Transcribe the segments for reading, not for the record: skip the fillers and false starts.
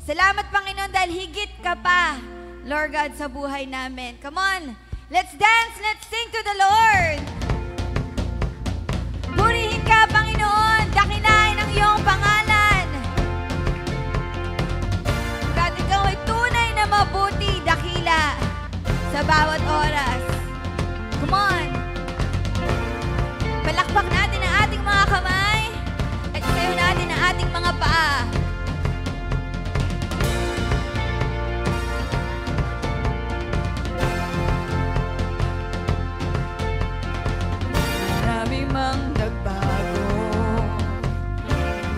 Salamat, Panginoon, dahil higit ka pa, Lord God, sa buhay namin. Come on, let's dance, let's sing to the Lord. Purihin ka, Panginoon, dakinain ang iyong pangalan. God, ikaw ay tunay na mabuti, dakila sa bawat oras. Come on. Palakpak natin ang ating mga kamay at isayaw natin ang ating mga paa. Marami mang nagbago,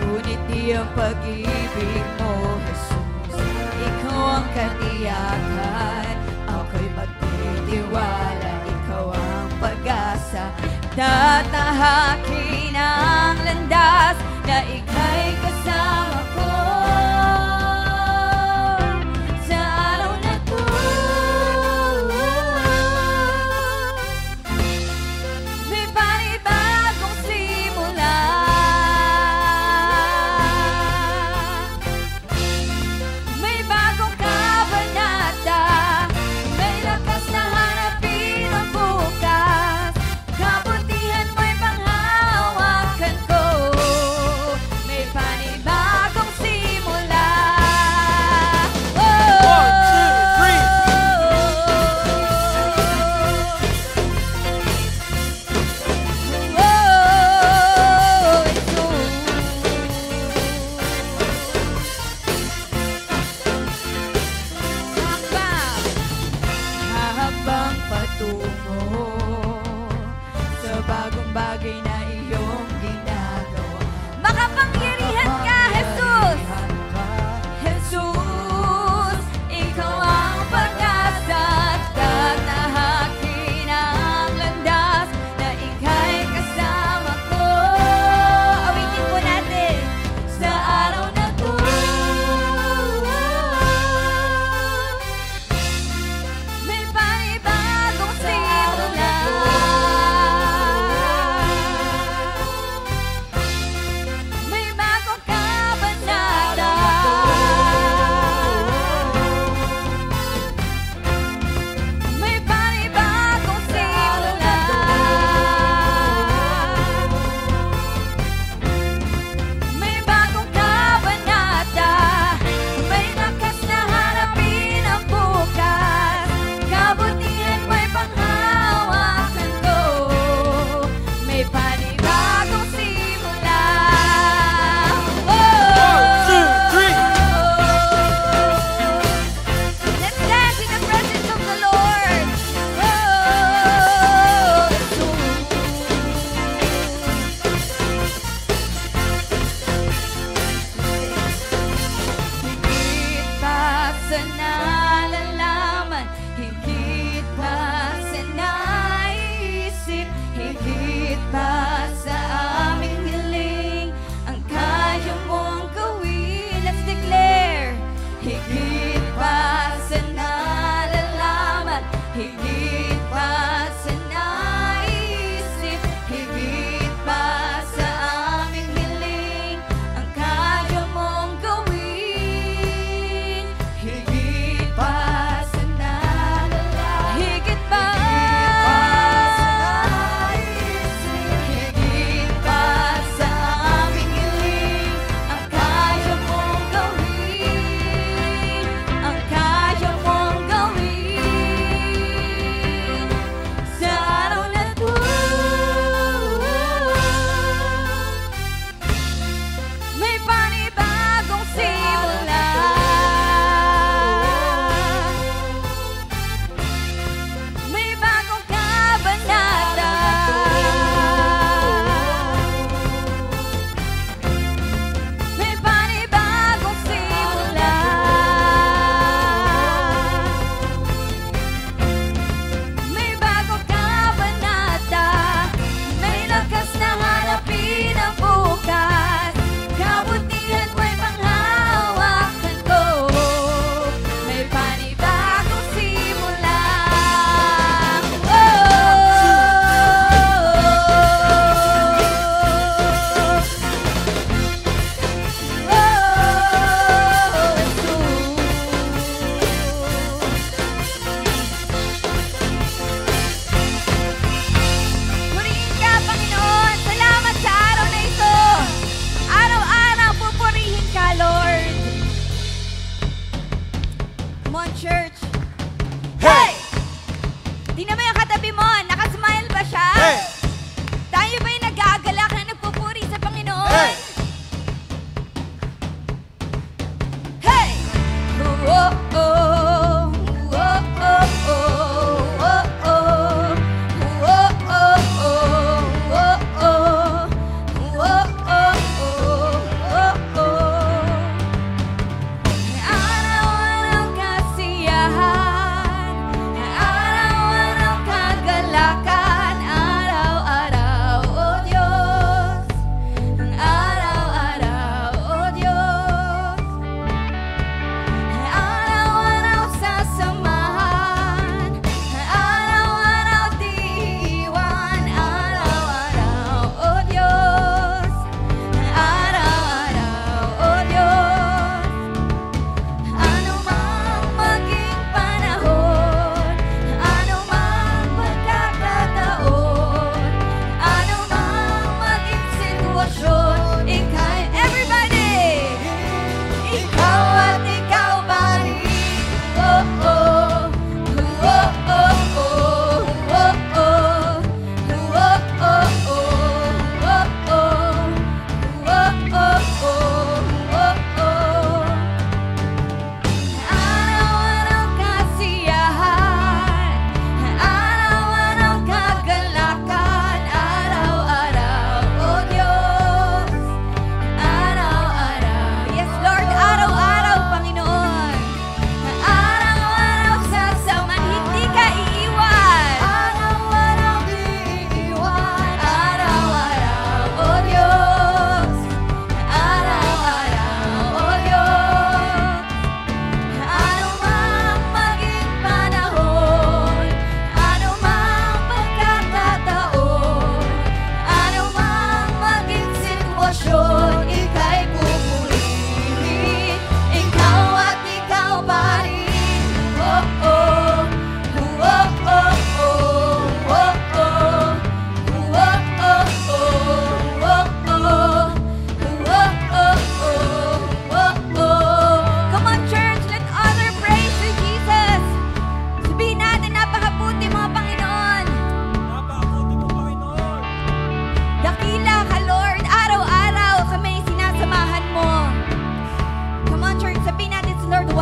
ngunit di ang pag-ibig mo, Jesus. Ikaw ang katiyakan, ako'y magtitiwala. Ikaw ang pag-asa, tatahakin ang landas na ika'y kasama ko sa araw na to. May panibagong simula, may bagong kabanata, may lakas na hanapin ang bukas. Kabutihan mo'y panghawakan ko,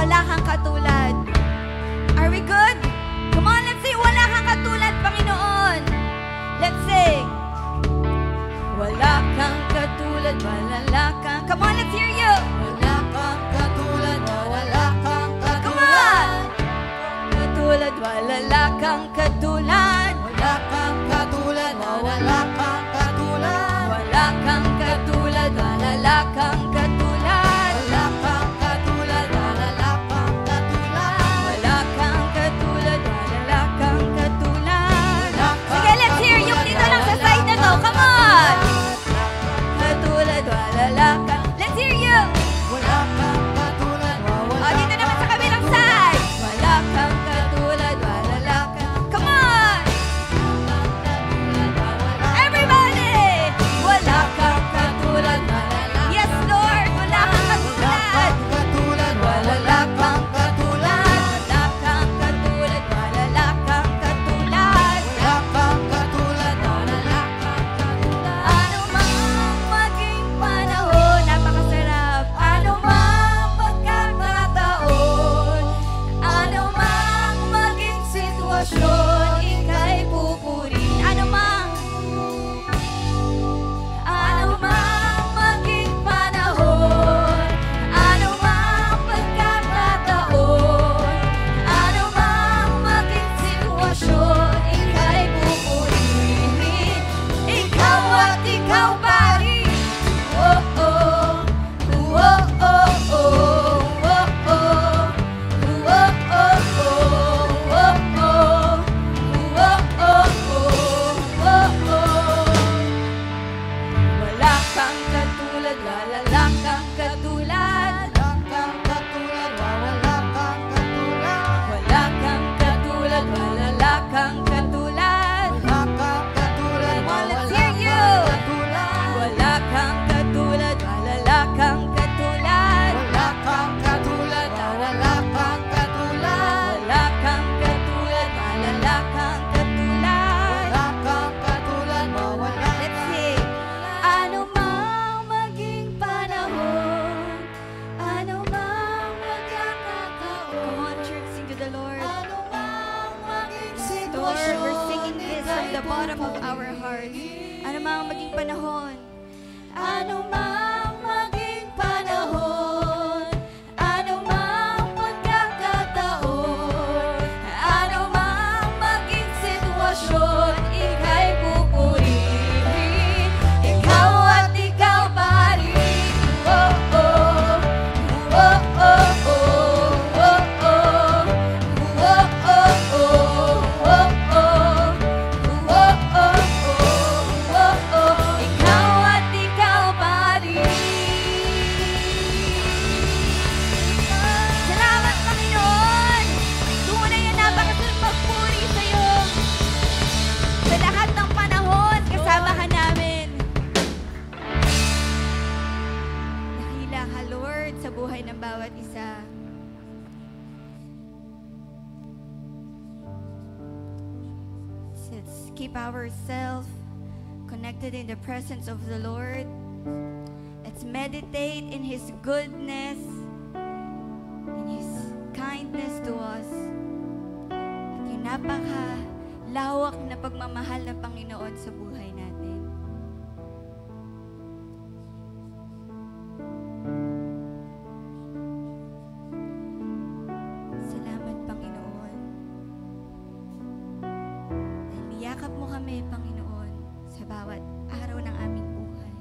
wala kang katulad. Are we good? Come on, let's sing. Wala kang katulad, Panginoon. Let's sing. Wala kang katulad, wala kang. Come on, let's hear you. Wala kang katulad, wala kang katulad. Come on. Katulad, wala kang katulad. Wala kang katulad, wala kang katulad. Wala kang katulad, wala kang katulad. Wala kang katulad, wala kang katulad. Wala kang katulad, wala kang katulad. Sige, let's hear yung dito lang sa side na to. Come on. Katulad, wala kang. Let's hear you. Wala kang katulad, wala. Dito naman sa kabilang side. Wala kang katulad, wala kang. Come on. Everybody. Wala kang katulad, wala. Yes, Lord. Wala kang katulad. Wala kang katulad. Wala kang katulad, wala kang katulad. Wala kang katulad, wala kang katulad. Ano mang maging panahon, napakasarap. Ano mang pagkakataon, ano mang maging sitwasyon, ika'y pupurihin. Ano mang maging panahon, ano mang pagkakataon, ano mang maging sitwasyon, ika'y pupurihin. Ikaw at ikaw pa rin. Oh, oh. Oh, oh, oh. Oh, oh. Oh, oh, oh. Oh, oh. Oh, oh, oh. Oh, oh. Wala kang katulad, wala kang katulad. Wala kang katulad, wala kang katulad. Come on, let's hear you. Wala kang katulad, wala kang katulad. Wala kang katulad, wala kang katulad. Wala kang katulad, wala kang katulad. Wala kang katulad, wala. Let's sing. Ano mang maging panahon, ano mang magkakataon. Come on, church, sing to the Lord. Ano mang maging sitwasyon, Lord, we're singing this from the bottom of our hearts. Ano mang maging panahon, ano mang maging panahon, ano mang pagkakataon, ano mang maging sitwasyon, ika'y pupurihin. Ikaw at ikaw pa rin. Oh, oh. Oh, oh, oh. Oh, oh. Oh, oh, oh. Oh, oh. Oh, oh, oh. Ikaw at ikaw pa rin. Salamat, Panginoon. Tunay na napakasarap magpuri sa'yo. Sa lahat ng panahon, kasama ka namin. Nakila ka, Lord, sa buhay ng bawat isa. Let's keep ourselves connected in the presence of the Lord. Let's meditate in His goodness, in His kindness to us. At yung napaka-lawak na pagmamahal ng Panginoon sa buhay natin. Salamat, Panginoon. Dahil niyakap mo kami, Panginoon, sa bawat araw ng aming buhay.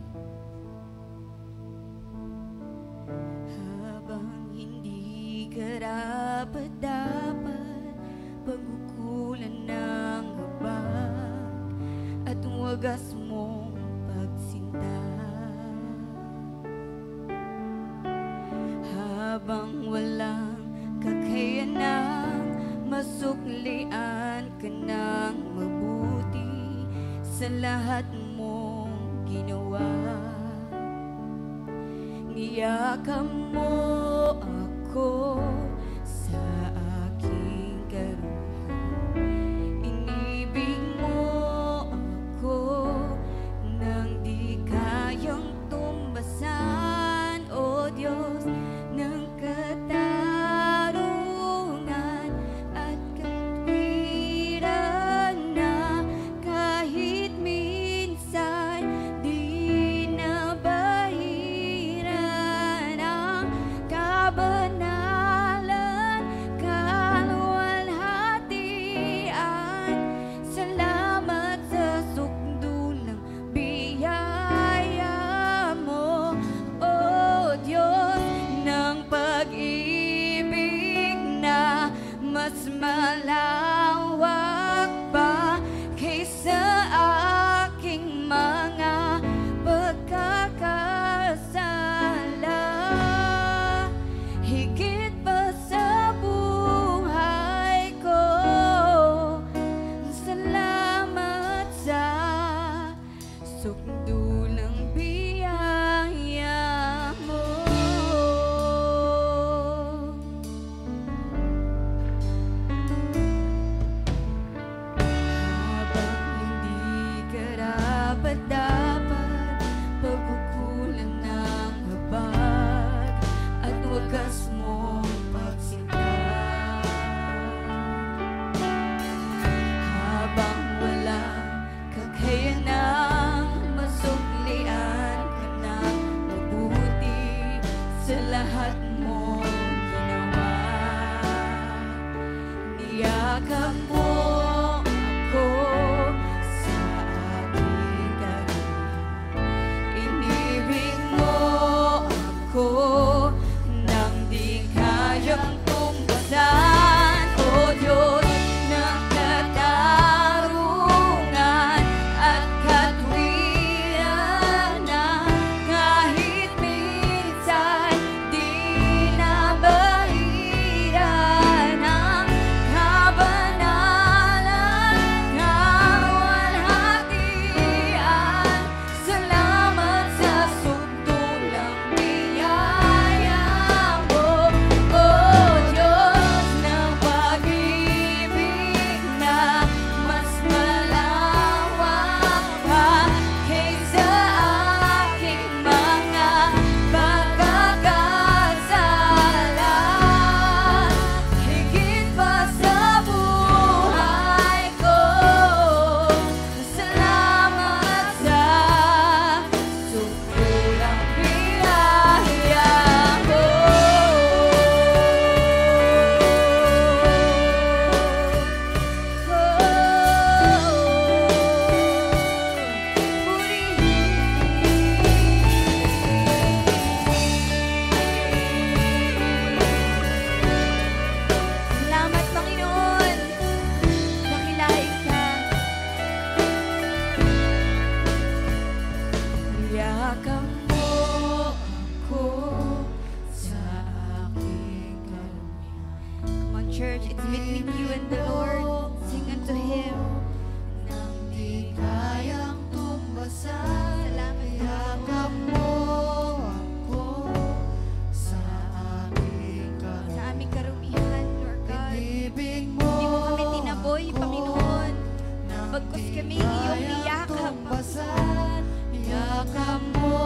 Habang hindi karapat-dapat, pagkukulan ng habag at wagas mong pagsinta. Habang walang kakayanang masuklian ka ng mabuti sa lahat mong ginawa. Niyakap mo ako sa aking karuhan. Inibig mo ako nang di kayang tumbasan, O Diyos ng katapatan. mas malawak pa kaysa aking mga pagkakasala. Higit pa sa buhay ko, salamat sa sukdulang biyaya mo. Habang hindi karapat-dapat, pagkukulang ng habag at wagas mong pagsinta. Habang wala kakayanang masuklian ka ng mabuti sa lahat mong ginawa, niyakap mo ako sa aking galing. Inibig mo ako nang di kayang tumbasan. O Diyos ng katarungan at katwiran, na kahit minsan di nabahiran ang kabanalan, kaluwalhatian. Salamat sa sukdulang biyaya mo. O Diyos ng pag-ibig na mas malawak pa kaysa aking mga pagkakasala. Higit pa sa buhay ko, salamat sa sukdulang biyaya mo. Salamat, Panginoon. Dakilain ka. Yakap mo ako sa aking kalumihan. Come on, church, it's between you and the Lord. Sing unto Him. Nang di kayang tumbasan, salamat, yakap mo ako sa aking kalumihan. Sa aming karumihan, Lord God. Hindi mo kami tinaboy, Panginoon. Bagkus kami iyong niyakap. Yakap mo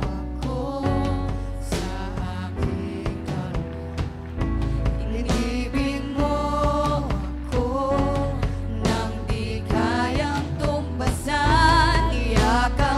ako sa aking kalumihan. Inibig mo ako nang di kayang tumbasan. Yakap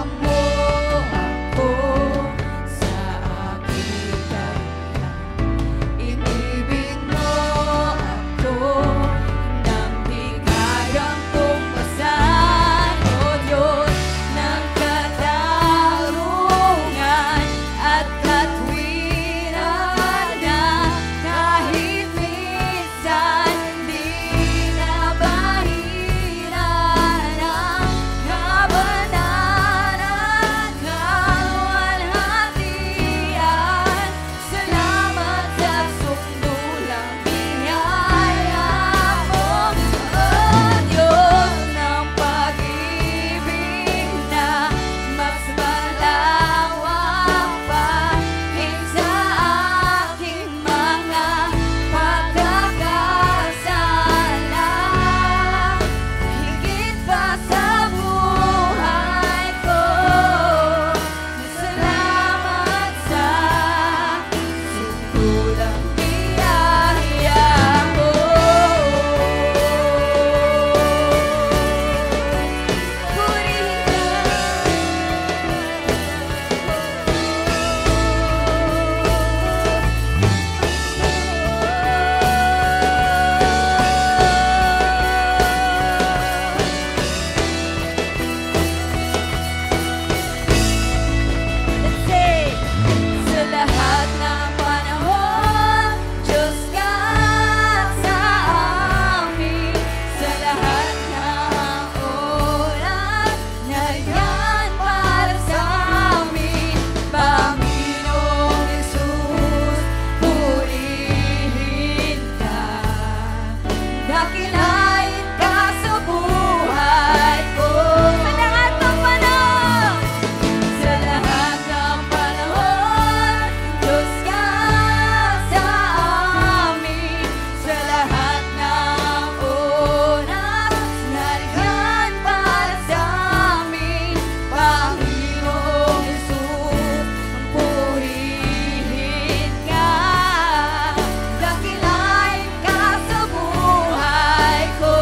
dakilain ka sa buhay ko. Sa lahat ng panahon, sa lahat ng panahon, Diyos ka sa amin. Sa lahat ng oras, nariyan para sa amin. Panginoong Jesus, purihin ka. Dakilain ka sa buhay ko.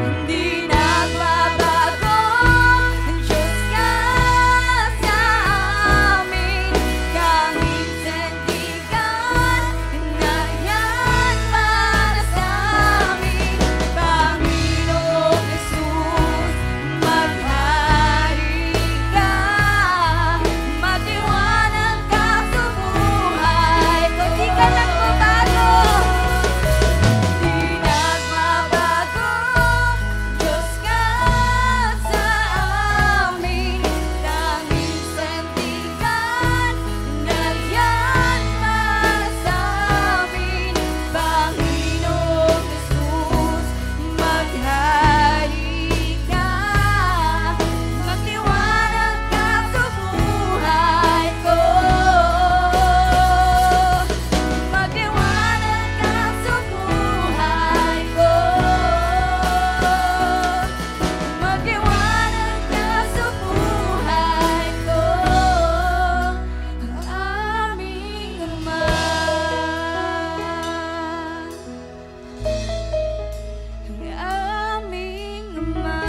Hindi nagbabago, Diyos ka sa amin. Kahit sandigan, nariyan para sa amin. Panginoong Jesus, maghari ka. Matiwanag ka sa buhay ko. Di ka nagbabago. Di nagbabago, Diyos ka sa amin. Tanging sandigan, nariyan para sa amin. Panginoong Jesus, maghari ka. Magtiwanag ka sa buhay ko. Magtiwanag ka sa buhay ko. Magtiwanag ka sa buhay ko. Ang aming Ama. Ang aming Ama.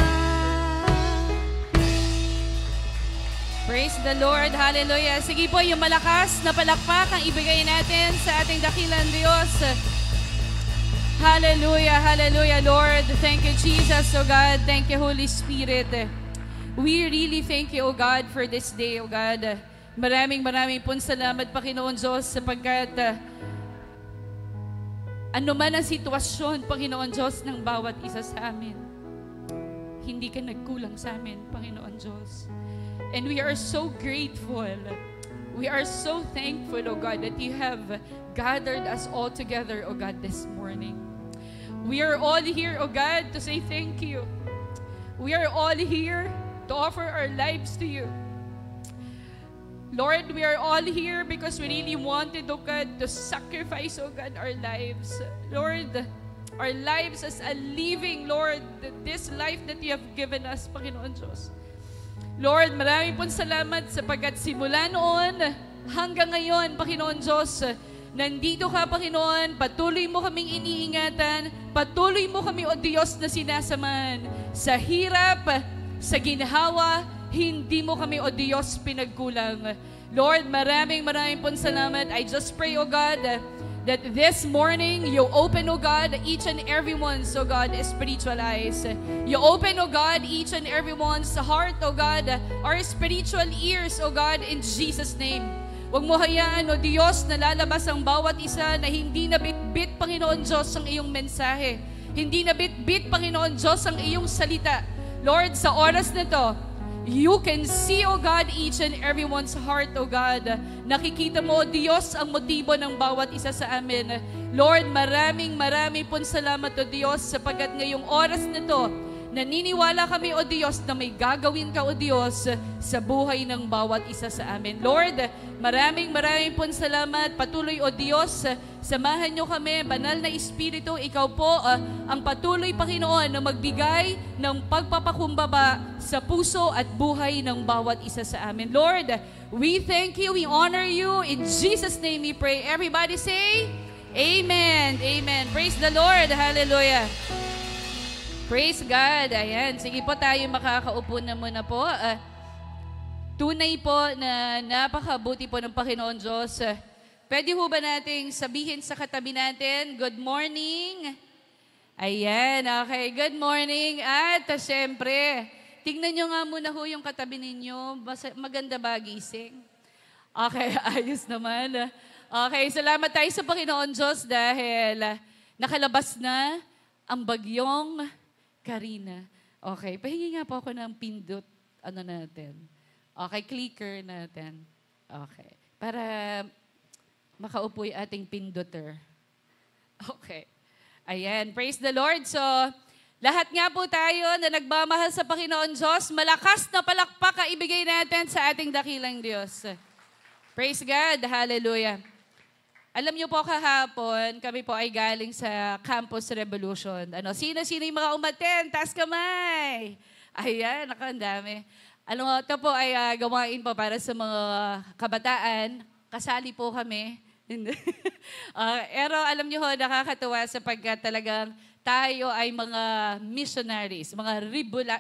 Praise the Lord. Hallelujah. Sige po, yung malakas na palakpak ang ibigay natin sa ating dakilang Diyos. Hallelujah. Hallelujah, Lord. Thank you, Jesus, oh God. Thank you, Holy Spirit. We really thank you, oh God, for this day, oh God. Maraming pong salamat, Panginoon Diyos, sapagkat ano man ang sitwasyon, Panginoon Diyos, ng bawat isa sa amin, hindi ka nagkulang sa amin, Panginoon Diyos. And we are so grateful. We are so thankful, oh God, that you have gathered us all together, oh God, this morning. We are all here, oh God, to say thank you. We are all here to offer our lives to you. Lord, we are all here because we really wanted, oh God, to sacrifice, oh God, our lives. Lord, our lives as a living, Lord, this life that you have given us, Panginoon Diyos. Lord, maraming pong salamat sapagkat simula noon hanggang ngayon, Panginoon Diyos, nandito ka, Panginoon, patuloy mo kaming iniingatan, patuloy mo kami, O Diyos, na sinasamahan. Sa hirap, sa ginhawa, hindi mo kami, O Diyos, pinagkulang. Lord, maraming pong salamat. I just pray, O God, that this morning, you open, O God, each and everyone's, O God, spiritual eyes. You open, O God, each and everyone's heart, O God, our spiritual ears, O God, in Jesus' name. Huwag mo hayaan, O Diyos, na lalabas ang bawat isa na hindi na bit-bit, Panginoon Diyos, ang iyong mensahe. Hindi na bit-bit, Panginoon Diyos, ang iyong salita. Lord, sa oras na to, you can see, O God, each and everyone's heart, O God. Nakikita mo, O Diyos, ang motibo ng bawat isa sa amin. Lord, maraming pong salamat, O Diyos, sapagkat ngayong oras na to, naniniwala kami, O Diyos, na may gagawin ka, O Diyos, sa buhay ng bawat isa sa amin. Lord, maraming pong salamat. Patuloy, O Diyos, samahan nyo kami, Banal na Espiritu, ikaw po ang patuloy, Panginoon, na magbigay ng pagpapakumbaba sa puso at buhay ng bawat isa sa amin. Lord, we thank you, we honor you. In Jesus' name we pray. Everybody say, Amen. Amen. Praise the Lord. Hallelujah. Praise God. Ayan. Sige po tayo makakaupo na muna po. Tunay po na napakabuti po ng Panginoon Diyos. Pwede ho ba nating sabihin sa katabi natin, good morning? Ayan, okay. Good morning. At syempre, tingnan nyo nga muna ho yung katabi ninyo. Maganda ba gising? Okay, ayos naman. Okay, salamat tayo sa Panginoon Diyos dahil nakalabas na ang bagyong Karina. Okay, pahingi nga po ako ng pindot, natin. Okay, clicker natin. Okay, para makaupo yung ating pinduter. Okay. Ayan, praise the Lord. So, lahat nga po tayo na nagmamahal sa Panginoon Diyos, malakas na palakpak ibigay natin sa ating dakilang Diyos. Praise God, hallelujah. Alam niyo po kahapon, kami po ay galing sa Campus Revolution. Sino-sino yung mga umaten? Taas kamay! Ayan, ang dami. Ito po ay gawain po para sa mga kabataan. Kasali po kami. Pero alam niyo ho, nakakatuwa sapagkat talagang tayo ay mga missionaries, mga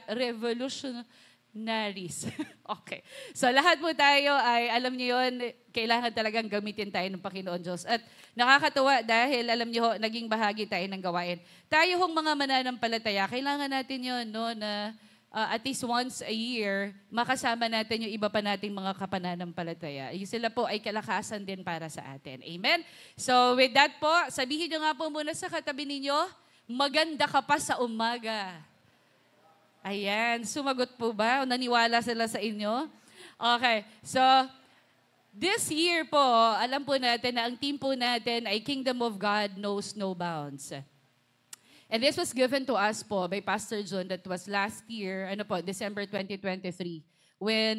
revolutionaries. Okay. So lahat po tayo ay, alam niyo yun, kailangan talagang gamitin tayo ng Panginoon Diyos. At nakakatuwa dahil, alam niyo ho, naging bahagi tayo ng gawain. Tayo hong mga mananampalataya, kailangan natin yun, no, na at least once a year, makasama natin yung iba pa nating mga kapananampalataya. Sila po ay kalakasan din para sa atin. Amen? So with that po, sabihin nyo nga po muna sa katabi ninyo, maganda ka pa sa umaga. Ayan, sumagot po ba? O naniwala sila sa inyo? Okay, so this year po, alam po natin na ang team po natin ay Kingdom of God Knows No Bounds. And this was given to us po by Pastor John, that was last year, December 2023, when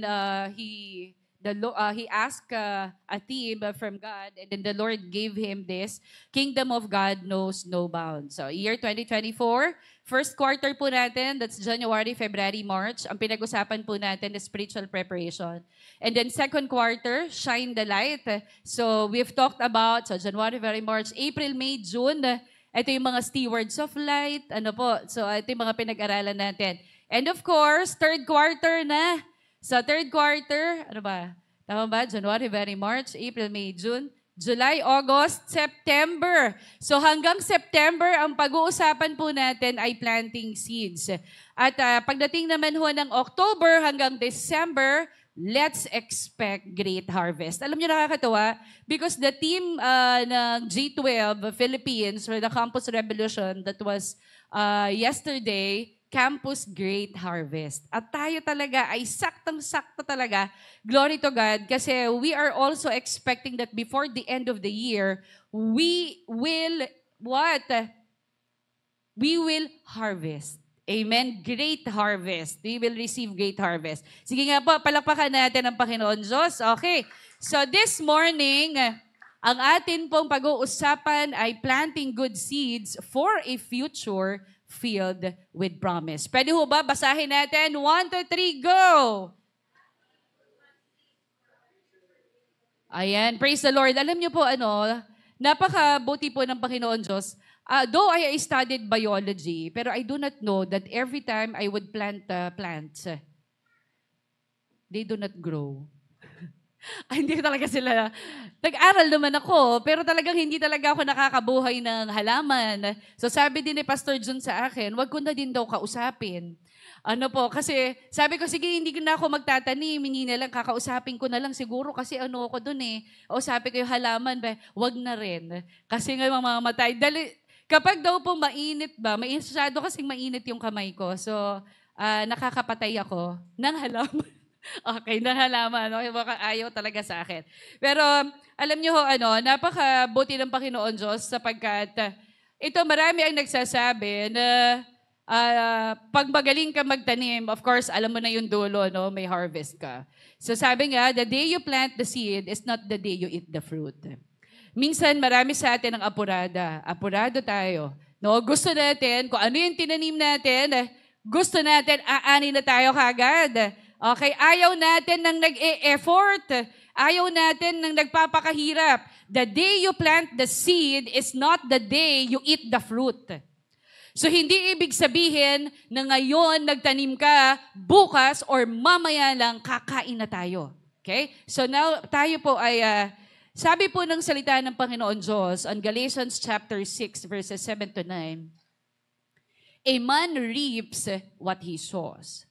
he asked a team from God, and then the Lord gave him this, Kingdom of God Knows No Bounds. So year 2024, first quarter po natin, that's January, February, March, ang pinag-usapan po natin is spiritual preparation. And then second quarter, Shine the Light. So we've talked about, January, February, March, April, May, June, ito yung mga stewards of light, So ito yung mga pinag-aralan natin. And of course, third quarter na. So third quarter, Tama ba? January, February, March, April, May, June, July, August, September. So hanggang September, ang pag-uusapan po natin ay planting seeds. At pagdating naman ho ng October hanggang December, let's expect great harvest. Alam niyo, nakakatawa, because the team ng G12 Philippines for the Campus Revolution that was yesterday, Campus Great Harvest. At tayo talaga ay saktang-sakto talaga, glory to God, kasi we are also expecting that before the end of the year, we will harvest. Amen. Great harvest. We will receive great harvest. Sige nga po, palakpakan natin ang Panginoon Diyos. Okay. So this morning, ang atin pong pag-uusapan ay planting good seeds for a future filled with promise. Pwede ho ba? Basahin natin. 1, 2, 3, go! Ayan. Praise the Lord. Alam niyo po, napakabuti po ng Panginoon Diyos. Though I studied biology, pero I do not know that every time I would plant plants, they do not grow. Hindi talaga sila. Nag-aral naman ako, pero talagang hindi talaga ako nakakabuhay ng halaman. So sabi din ni Pastor John sa akin, wag ko na din daw kausapin. Kasi sabi ko, sige, hindi na ako magtatanim, hindi na lang, kakausapin ko na lang siguro kasi ako dun eh. O sabi ko yung halaman, wag na rin. Kasi nga mamamatay. Kapag daw po mainit masyado kasing mainit yung kamay ko. So, nakakapatay ako ng halaman. Okay, ng halaman. Okay, baka ayaw talaga sa akin. Pero, alam niyo ho, napakabuti ng Panginoon Diyos sapagkat ito marami ang nagsasabi na pag magaling ka magtanim, of course, alam mo na yung dulo, no? May harvest ka. So sabi nga, the day you plant the seed is not the day you eat the fruit. Minsan, marami sa atin ang apurada. Apurado tayo. No? Gusto natin, kung ano yung tinanim natin, gusto natin, aanin na tayo kagad. Okay? Ayaw natin ng nag-e-effort. Ayaw natin ng nagpapakahirap. The day you plant the seed is not the day you eat the fruit. So, hindi ibig sabihin na ngayon nagtanim ka, bukas or mamaya lang kakain na tayo. Okay? So, now tayo po ay, sabi po ng salita ng Panginoon Diyos on Galatians chapter 6 verses 7 to 9, a man reaps what he sows.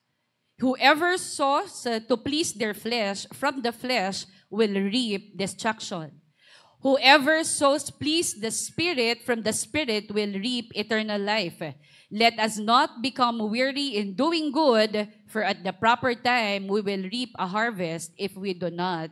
Whoever sows to please their flesh, from the flesh will reap destruction. Whoever sows please the Spirit, from the Spirit will reap eternal life. Let us not become weary in doing good, for at the proper time we will reap a harvest if we do not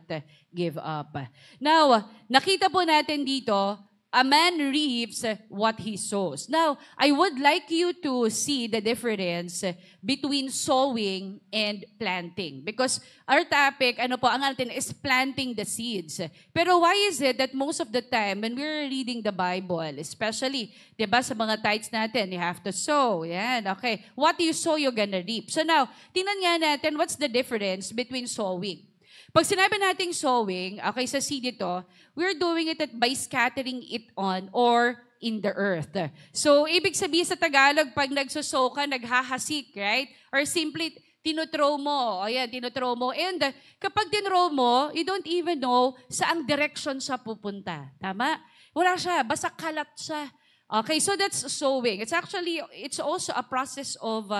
give up. Now, nakita po natin dito, a man reaps what he sows. Now, I would like you to see the difference between sowing and planting. Because our topic, ang natin is planting the seeds. Pero why is it that most of the time when we're reading the Bible, especially, diba, sa mga tithes natin, you have to sow. Yan, okay. What you sow, you're gonna reap. So now, tingnan nga natin, what's the difference between sowing? Pag sinabi nating sowing, okay, sa seed ito, we're doing it by scattering it on or in the earth. So, ibig sabihin sa Tagalog, pag nagsosow ka, naghahasik, right? Or simply, tinuthrow mo. O yan, tinuthrow mo. And kapag tinrow mo, you don't even know saang direction siya pupunta. Tama? Wala siya. Basta kalat siya. Okay, so that's sowing. It's also a process of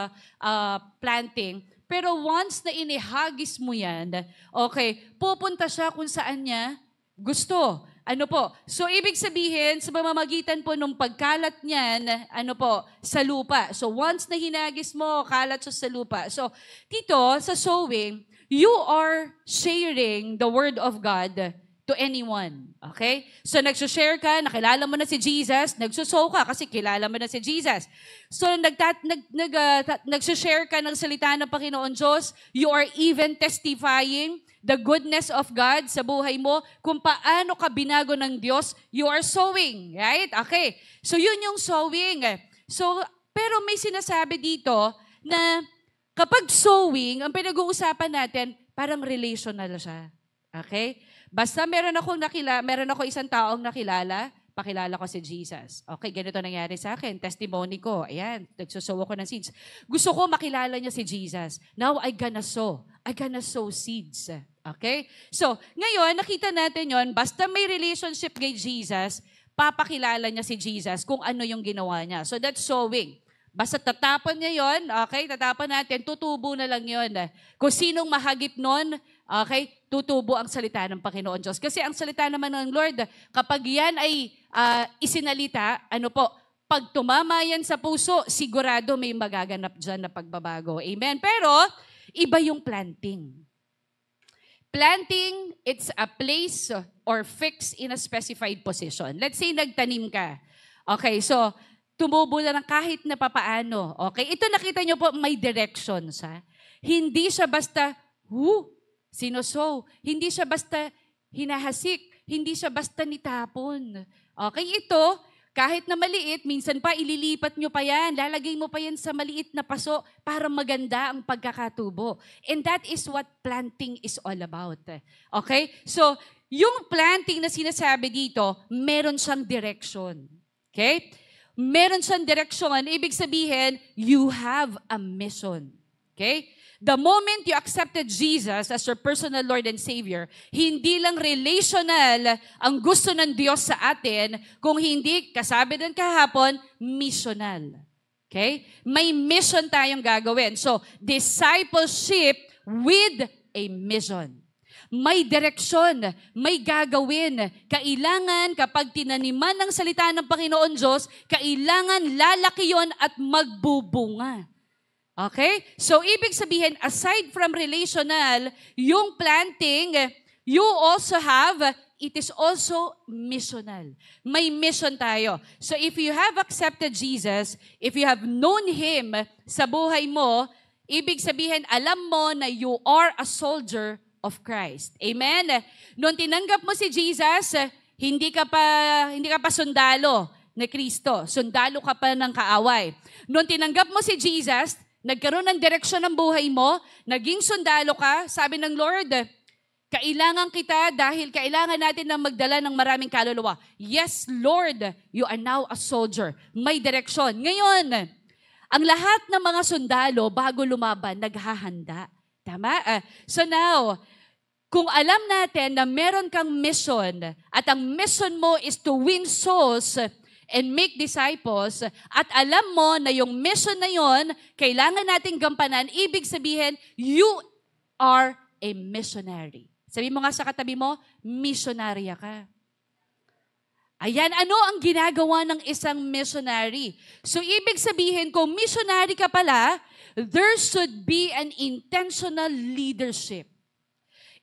planting. Pero once na inihagis mo yan, okay, pupunta siya kung saan niya gusto. Ano po? So, ibig sabihin, sa pamamagitan po ng pagkalat niyan, sa lupa. So, once na hinagis mo, kalat siya sa lupa. So, dito, sa sowing, you are sharing the Word of God to anyone. Okay? So, nagsushare ka, nakilala mo na si Jesus, nagsusow ka kasi kilala mo na si Jesus. So, nagsushare ka ng salita ng Panginoon Diyos, you are even testifying the goodness of God sa buhay mo, kung paano ka binago ng Diyos, you are sowing. Right? Okay. So, yun yung sowing. So, pero may sinasabi dito na kapag sowing, ang pinag-uusapan natin, parang relational siya. Okay? Basta meron ako isang taong nakilala, pakilala ko si Jesus. Okay, ganito nangyari sa akin. Testimony ko. Ayan, nagsusow ako ng seeds. Gusto ko makilala niya si Jesus. Now, I gonna sow seeds. Okay? So, ngayon, nakita natin yon. Basta may relationship kay Jesus, papakilala niya si Jesus kung ano yung ginawa niya. So, that's sowing. Basta tatapon niya yon, okay? Tatapon natin, tutubo na lang yon. Kung sinong mahagip nun, okay, tutubo ang salita ng Panginoon Diyos. Kasi ang salita naman ng Lord, kapag yan ay isinalita, pag tumama yan sa puso, sigurado may magaganap dyan na pagbabago. Amen? Pero, iba yung planting. Planting, it's a place or fix in a specified position. Let's say nagtanim ka. Okay, so, tumubo na ng kahit na papaano. Okay, ito nakita nyo po, may direction siya. Hindi siya basta, sinusow. Hindi siya basta hinahasik. Hindi siya basta nitapon. Okay, ito, kahit na maliit, minsan pa ililipat nyo pa yan. Lalagay mo pa yan sa maliit na paso para maganda ang pagkakatubo. And that is what planting is all about. Okay? So, yung planting na sinasabi dito, meron siyang direction. Okay? Meron siyang direction. Ibig sabihin, you have a mission. Okay? The moment you accepted Jesus as your personal Lord and Savior, hindi lang relational ang gusto ng Diyos sa atin, kung hindi, kasabi din kahapon, missional. Okay? May mission tayong gagawin. So, discipleship with a mission. May direksyon, may gagawin. Kailangan kapag tinaniman ng salita ng Panginoon Diyos, kailangan lalaki yon at magbubunga. Okay? So, ibig sabihin, aside from relational, yung planting, you also have, it is also missional. May mission tayo. So, if you have accepted Jesus, if you have known Him sa buhay mo, ibig sabihin, alam mo na you are a soldier of Christ. Amen? Noong tinanggap mo si Jesus, hindi ka pa sundalo ni Kristo. Sundalo ka pa ng kaaway. Noong tinanggap mo si Jesus, nagkaroon ng direksyon ng buhay mo, naging sundalo ka, sabi ng Lord, kailangan kita dahil kailangan natin na magdala ng maraming kaluluwa. Yes, Lord, you are now a soldier. May direksyon. Ngayon, ang lahat ng mga sundalo, bago lumaban, naghahanda. Tama? So now, kung alam natin na meron kang mission, at ang mission mo is to win souls, and make disciples, at alam mo na yung mission na yon, kailangan nating gampanan, ibig sabihin, you are a missionary. Sabi mo nga sa katabi mo, missionarya ka. Ayan, ano ang ginagawa ng isang missionary? So, ibig sabihin, kung missionary ka pala, there should be an intentional leadership.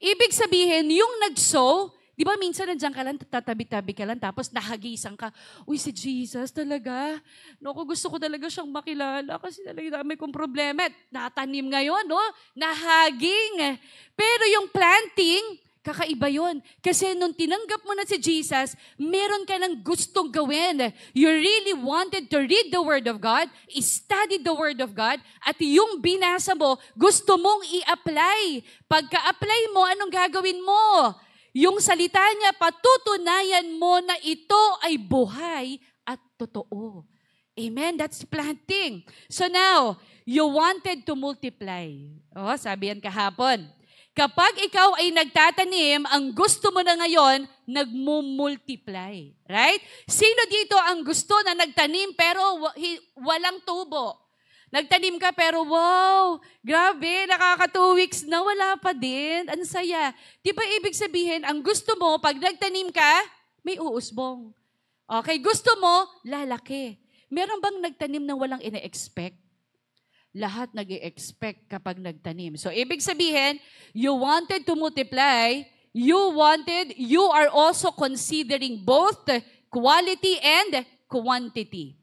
Ibig sabihin, yung nag-sow, Di ba minsan nandiyan ka lang, tatabi-tabi ka lang, tapos nahagisan ka, uy, si Jesus talaga. Naku, gusto ko talaga siyang makilala kasi talaga dami kong problema. Natanim ngayon, no? Nahaging. Pero yung planting, kakaiba yun. Kasi nung tinanggap mo na si Jesus, meron ka ng gustong gawin. You really wanted to read the Word of God, study the Word of God, at yung binasa mo, gusto mong i-apply. Pagka-apply mo, anong gagawin mo? Yung salita niya, patutunayan mo na ito ay buhay at totoo. Amen? That's planting. So now, you wanted to multiply. Oh, sabi yan kahapon. Kapag ikaw ay nagtatanim, ang gusto mo na ngayon, nagmumultiply. Right? Sino dito ang gusto na nagtanim pero walang tubo? Nagtanim ka pero wow, grabe, nakaka 2 weeks na wala pa din. Ang saya. Di ba ibig sabihin, ang gusto mo, pag nagtanim ka, may uusbong. Okay, gusto mo, lalaki. Meron bang nagtanim na walang ina-expect? Lahat nag-i-expect kapag nagtanim. So ibig sabihin, you wanted to multiply, you are also considering both quality and quantity.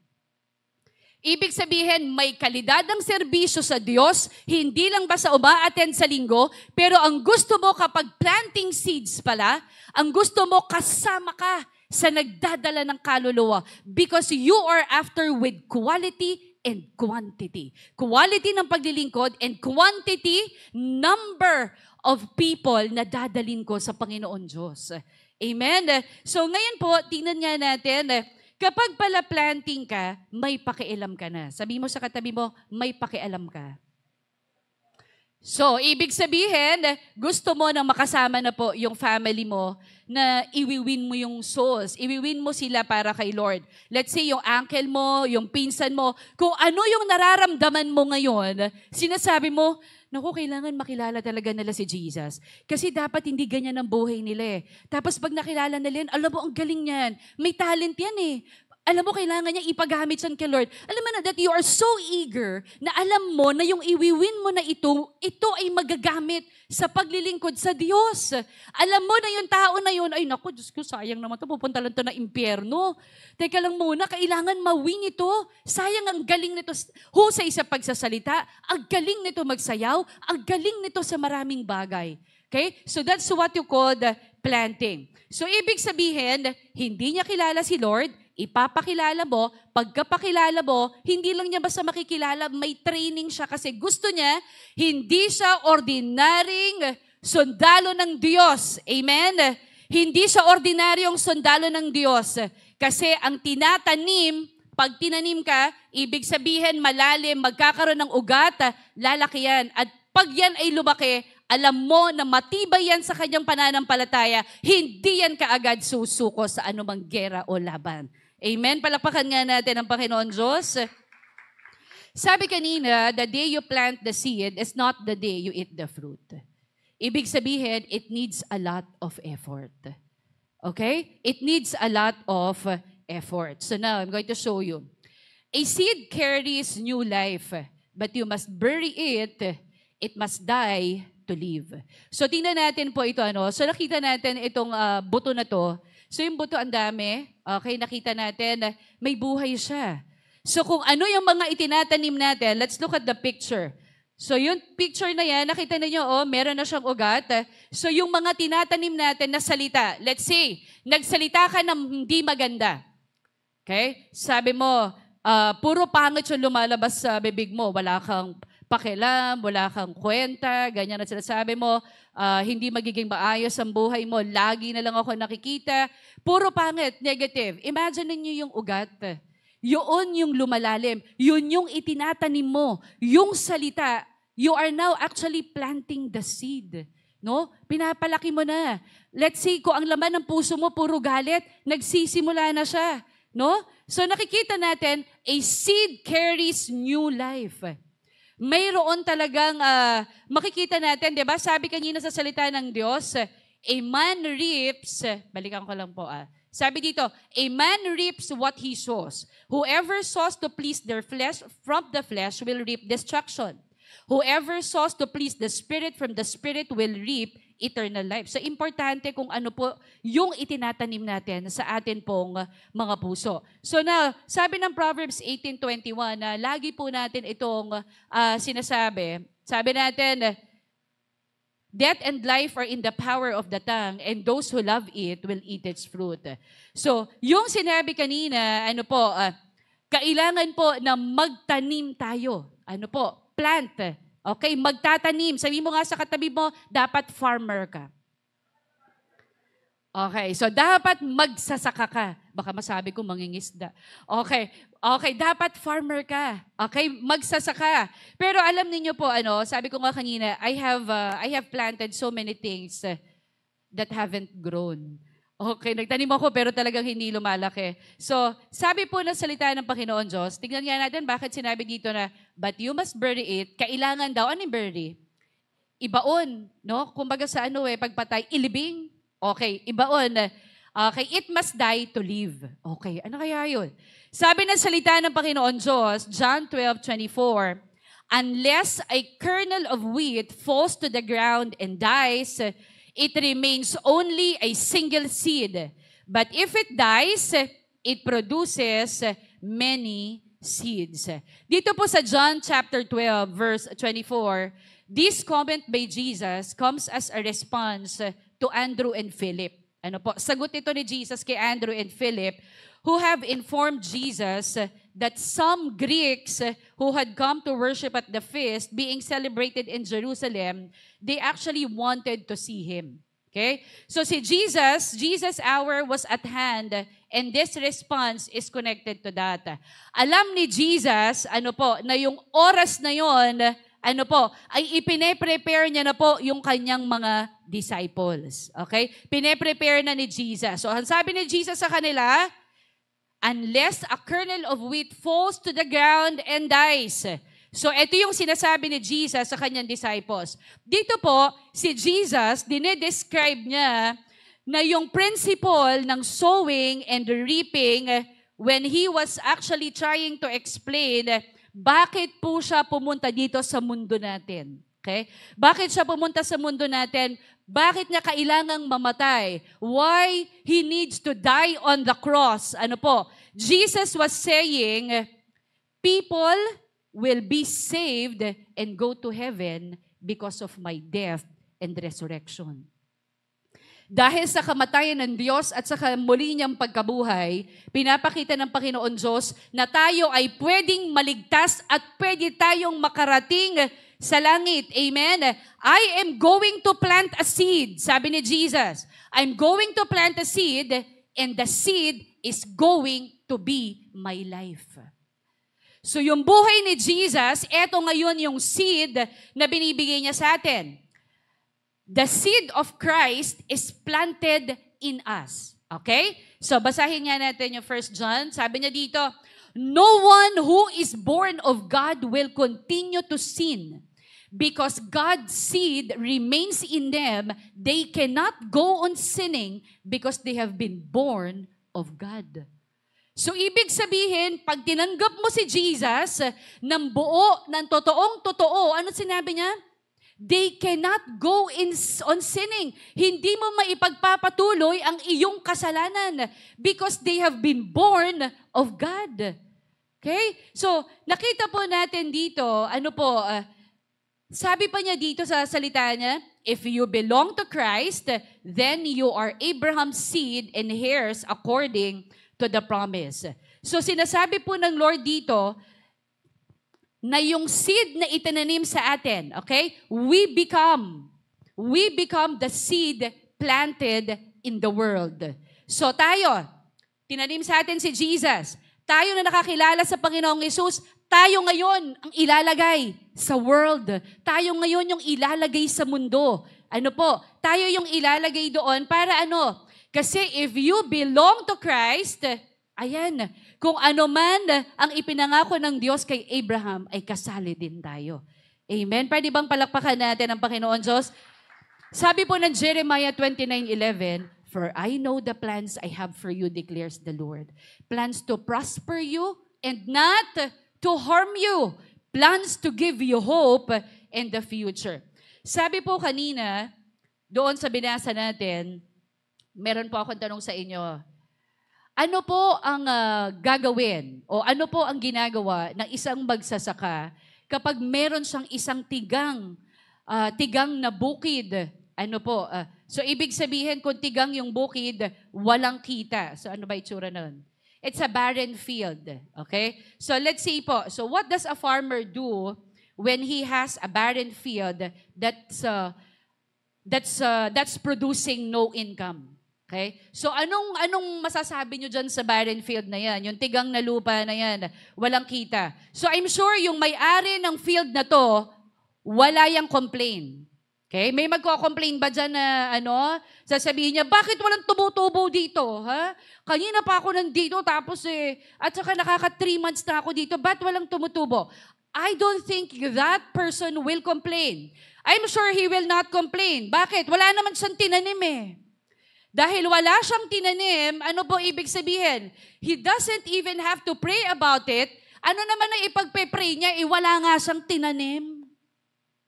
Ibig sabihin, may kalidad ng serbisyo sa Diyos, hindi lang basta uma-attend sa linggo, pero ang gusto mo kapag planting seeds pala, ang gusto mo kasama ka sa nagdadala ng kaluluwa because you are after with quality and quantity. Quality ng paglilingkod and quantity, number of people na dadalin ko sa Panginoon Diyos. Amen? So ngayon po, tingnan nga natin, kapag pala planting ka, may pakialam ka na. Sabi mo sa katabi mo, may pakialam ka. So, ibig sabihin, gusto mo nang makasama na po yung family mo na iwiwin mo yung souls. Iwiwin mo sila para kay Lord. Let's say, yung uncle mo, yung pinsan mo, kung ano yung nararamdaman mo ngayon, sinasabi mo, naku, kailangan makilala talaga nila si Jesus. Kasi dapat hindi ganyan ang buhay nila eh. Tapos pag nakilala nila yan, alam mo, ang galing niyan. May talent yan eh. Alam mo, kailangan niya ipagamit siya kay Lord. Alam mo na that you are so eager na alam mo na yung iwiwin mo na ito ay magagamit sa paglilingkod sa Diyos. Alam mo na yung tao na yun, ay naku, Diyos ko, sayang naman ito, pupunta lang ito na impyerno. Teka lang muna, kailangan mawin ito. Sayang, ang galing nito, husay sa pagsasalita, ang galing nito magsayaw, ang galing nito sa maraming bagay. Okay? So that's what you call the planting. So ibig sabihin, hindi niya kilala si Lord, ipapakilala mo, pagkapakilala mo, hindi lang niya basta makikilala, may training siya kasi gusto niya, hindi siya ordinaryong sundalo ng Diyos. Amen? Hindi siya ordinaryong sundalo ng Diyos. Kasi ang tinatanim, pag tinanim ka, ibig sabihin malalim, magkakaroon ng ugat, lalaki yan. At pag yan ay lumaki, alam mo na matibay yan sa kanyang pananampalataya, hindi yan kaagad susuko sa anumang gera o laban. Amen? Palakpakan nga natin ang Panginoon Diyos. Sabi kanina, the day you plant the seed is not the day you eat the fruit. Ibig sabihin, it needs a lot of effort. Okay? It needs a lot of effort. So now, I'm going to show you. A seed carries new life, but you must bury it. It must die to live. So tingnan natin po ito. So nakita natin itong buto na to. So yung buto ang dami. Okay, nakita natin may buhay siya. So kung ano yung mga itinatanim natin, let's look at the picture. So yung picture na yan, nakita niyo, meron na siyang ugat. So yung mga tinatanim natin na salita, let's say, nagsalita ka ng hindi maganda. Okay? Sabi mo, puro pangit yung lumalabas sa bibig mo. Wala kang pakialam, wala kang kwenta, ganyan na sinasabi mo, hindi magiging maayos ang buhay mo, lagi na lang ako nakikita, puro pangit, negative. Imagine niyo yung ugat. Yun yung lumalalim. Yun yung itinatanim mo. Yung salita, you are now actually planting the seed. No? Pinapalaki mo na. Let's say, kung ang laman ng puso mo, puro galit, nagsisimula na siya. No? So nakikita natin, a seed carries new life. Mayroon talagang makikita natin, di ba? Sabi kanina sa salita ng Diyos, a man reaps, balikan ko lang po Sabi dito, a man reaps what he sows. Whoever sows to please their flesh, from the flesh will reap destruction. Whoever sows to please the Spirit, from the Spirit will reap eternal life. So, importante kung ano po yung itinatanim natin sa atin pong mga puso. So, now, sabi ng Proverbs 18:21 na lagi po natin itong sinasabi. Sabi natin, death and life are in the power of the tongue, and those who love it will eat its fruit. So, yung sinabi kanina, kailangan po na magtanim tayo. Plant. Okay, magtatanim. Sabi mo nga sa katabi mo, dapat farmer ka. Okay, so dapat magsasaka ka. Baka masabi ko mangingisda. Okay, dapat farmer ka. Okay, magsasaka. Pero alam niyo po, sabi ko nga kanina, I have planted so many things that haven't grown. Okay, nagtanim ako pero talagang hindi lumalaki. So, sabi po ng salita ng Panginoon Diyos, tignan nga natin bakit sinabi dito na, but you must bury it. Kailangan daw, ano yung bury? Ibaon, no? Kumbaga sa pagpatay, ilibing. Okay, ibaon. Okay, it must die to live. Okay, ano kaya yun? Sabi ng salita ng Panginoon Diyos, John 12:24, unless a kernel of wheat falls to the ground and dies, it remains only a single seed. But if it dies, it produces many seeds. Dito po sa John chapter 12, verse 24, this comment by Jesus comes as a response to Andrew and Philip. Sagot ito ni Jesus kay Andrew and Philip, who have informed Jesus that some Greeks who had come to worship at the feast being celebrated in Jerusalem, they actually wanted to see him. Okay? So si Jesus' hour was at hand, and this response is connected to that. Alam ni Jesus, na yung oras na yon, ay ipine-prepare niya na po yung kanyang mga disciples. Okay? Pine-prepare na ni Jesus. So, ang sabi ni Jesus sa kanila, unless a kernel of wheat falls to the ground and dies. So, ito yung sinasabi ni Jesus sa kanyang disciples. Dito po, si Jesus, dinedescribe niya na yung principle ng sowing and reaping when he was actually trying to explain bakit po siya pumunta dito sa mundo natin. Okay? Bakit siya pumunta sa mundo natin? Bakit niya kailangang mamatay? Why he needs to die on the cross? Jesus was saying, people will be saved and go to heaven because of my death and resurrection. Dahil sa kamatayan ng Diyos at sa muli niyang pagkabuhay, pinapakita ng Panginoon Diyos na tayo ay pwedeng maligtas at pwede tayong makarating sa langit. Amen? I am going to plant a seed, sabi ni Jesus. I'm going to plant a seed, and the seed is going to be my life. So yung buhay ni Jesus, eto ngayon yung seed na binibigay niya sa atin. The seed of Christ is planted in us. Okay? So, basahin nga natin yung 1 John. Sabi niya dito, no one who is born of God will continue to sin. Because God's seed remains in them, they cannot go on sinning because they have been born of God. So, ibig sabihin, pag tinanggap mo si Jesus ng buo, ng totoong-totoo, ano sinabi niya? They cannot go on sinning. Hindi mo maipagpapatuloy ang iyong kasalanan because they have been born of God. Okay? So, nakita po natin dito, sabi pa niya dito sa salita niya, if you belong to Christ, then you are Abraham's seed and heirs according to the promise. So, sinasabi po ng Lord dito, na yung seed na itinanim sa atin, okay? We become the seed planted in the world. So tayo, tinanim sa atin si Jesus. Tayo na nakakilala sa Panginoong Hesus, tayo ngayon ang ilalagay sa world. Tayo ngayon yung ilalagay sa mundo. Tayo yung ilalagay doon para Kasi if you belong to Christ, ayan, kung ano man ang ipinangako ng Diyos kay Abraham, ay kasali din tayo. Amen? Pwede bang palakpakan natin ang Panginoon Diyos? Sabi po ng Jeremiah 29:11, for I know the plans I have for you, declares the Lord. Plans to prosper you and not to harm you. Plans to give you hope in the future. Sabi po kanina, doon sa binasa natin, meron po akong tanong sa inyo. Ano po ang gagawin o ano po ang ginagawa ng isang magsasaka kapag meron siyang isang tigang na bukid? Ano po? So, ibig sabihin, kung tigang yung bukid, walang kita. So, ano ba itsura nun? It's a barren field. Okay? So, let's see po. So, what does a farmer do when he has a barren field that's producing no income? Okay? So, anong masasabi nyo dyan sa barren field na yan? Yung tigang na lupa na yan, walang kita. So, I'm sure yung may-ari ng field na to, wala yang complain. Okay? May magko-complain ba dyan na sasabihin niya, bakit walang tubo-tubo dito? Ha? Kanina pa ako nandito, tapos at saka nakaka 3 months na ako dito, ba't walang tumutubo? I don't think that person will complain. I'm sure he will not complain. Bakit? Wala naman siyang tinanim Dahil wala siyang tinanim, ano po ibig sabihin? He doesn't even have to pray about it. Ano naman na ipagpe-pray niya, wala nga siyang tinanim.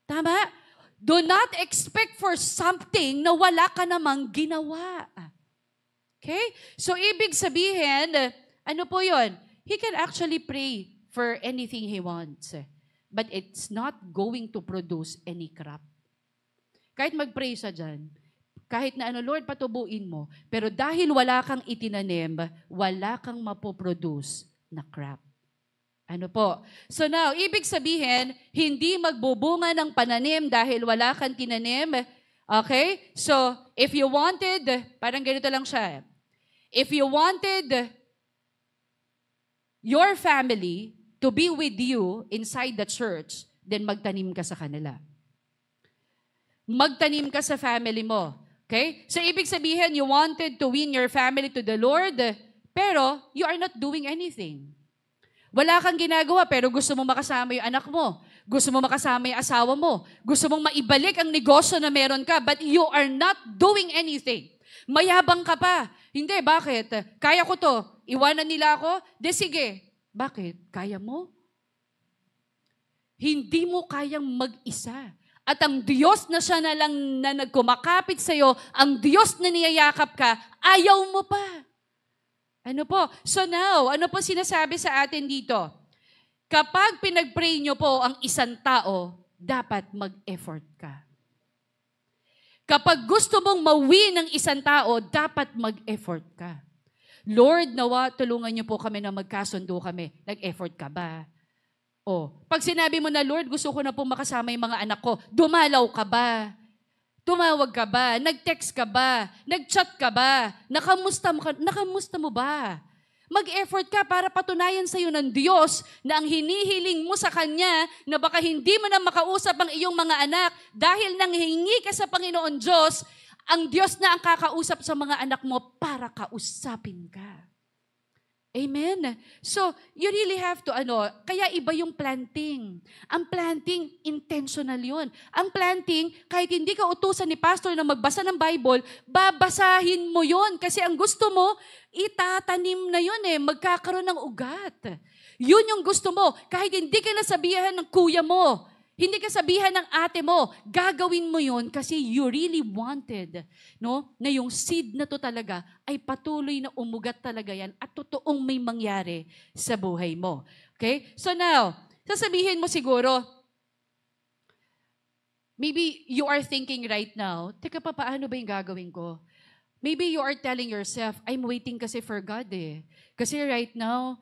Tama? Do not expect for something na wala ka namang ginawa. Okay? So, ibig sabihin, ano po yun? He can actually pray for anything he wants. But it's not going to produce any crop. Kahit mag-pray siya dyan, kahit na Lord, patubuin mo. Pero dahil wala kang itinanim, wala kang mapoproduce na crop. Ano po? So now, ibig sabihin, hindi magbubunga ng pananim dahil wala kang tinanim. Okay? So, if you wanted, parang ganito lang siya. If you wanted your family to be with you inside the church, then magtanim ka sa kanila. Magtanim ka sa family mo. Okay? So, ibig sabihin, you wanted to win your family to the Lord, pero you are not doing anything. Wala kang ginagawa, pero gusto mo makasama yung anak mo. Gusto mo makasama yung asawa mo. Gusto mong maibalik ang negosyo na meron ka, but you are not doing anything. Mayabang ka pa. Hindi, bakit? Kaya ko to. Iwanan nila ako? De sige. Bakit? Kaya mo? Hindi mo kayang mag-isa. At ang Diyos na siya na lang na nagkumakapit sa'yo, ang Diyos na niyayakap ka, ayaw mo pa. Ano po? So now, ano po sinasabi sa atin dito? Kapag pinag-pray nyo po ang isang tao, dapat mag-effort ka. Kapag gusto mong ma-win ng isang tao, dapat mag-effort ka. Lord, nawa, tulungan nyo po kami na magkasundo kami. Nag-effort ka ba? Pag sinabi mo na, Lord, gusto ko na po makasama yung mga anak ko, dumalaw ka ba? Tumawag ka ba? Nag-text ka ba? Nag-chat ka ba? Nakamusta mo ba? Mag-effort ka para patunayan sa iyo ng Diyos na ang hinihiling mo sa Kanya na baka hindi mo na makausap ang iyong mga anak dahil nanghingi ka sa Panginoon Diyos, ang Diyos na ang kakausap sa mga anak mo para kausapin ka. Amen? So, you really have to, kaya iba yung planting. Ang planting, intentional yun. Ang planting, kahit hindi ka utusan ni pastor na magbasa ng Bible, babasahin mo yun. Kasi ang gusto mo, itatanim na yun magkakaroon ng ugat. Yun yung gusto mo. Kahit hindi ka nasabihan ng kuya mo, hindi ka sabihan ng ate mo, gagawin mo yun kasi you really wanted, na yung seed na to talaga ay patuloy na umugat talaga yan at totoong may mangyari sa buhay mo. Okay? So now, sasabihin mo siguro, maybe you are thinking right now, teka pa, paano ba yung gagawin ko? Maybe you are telling yourself, I'm waiting kasi for God Kasi right now,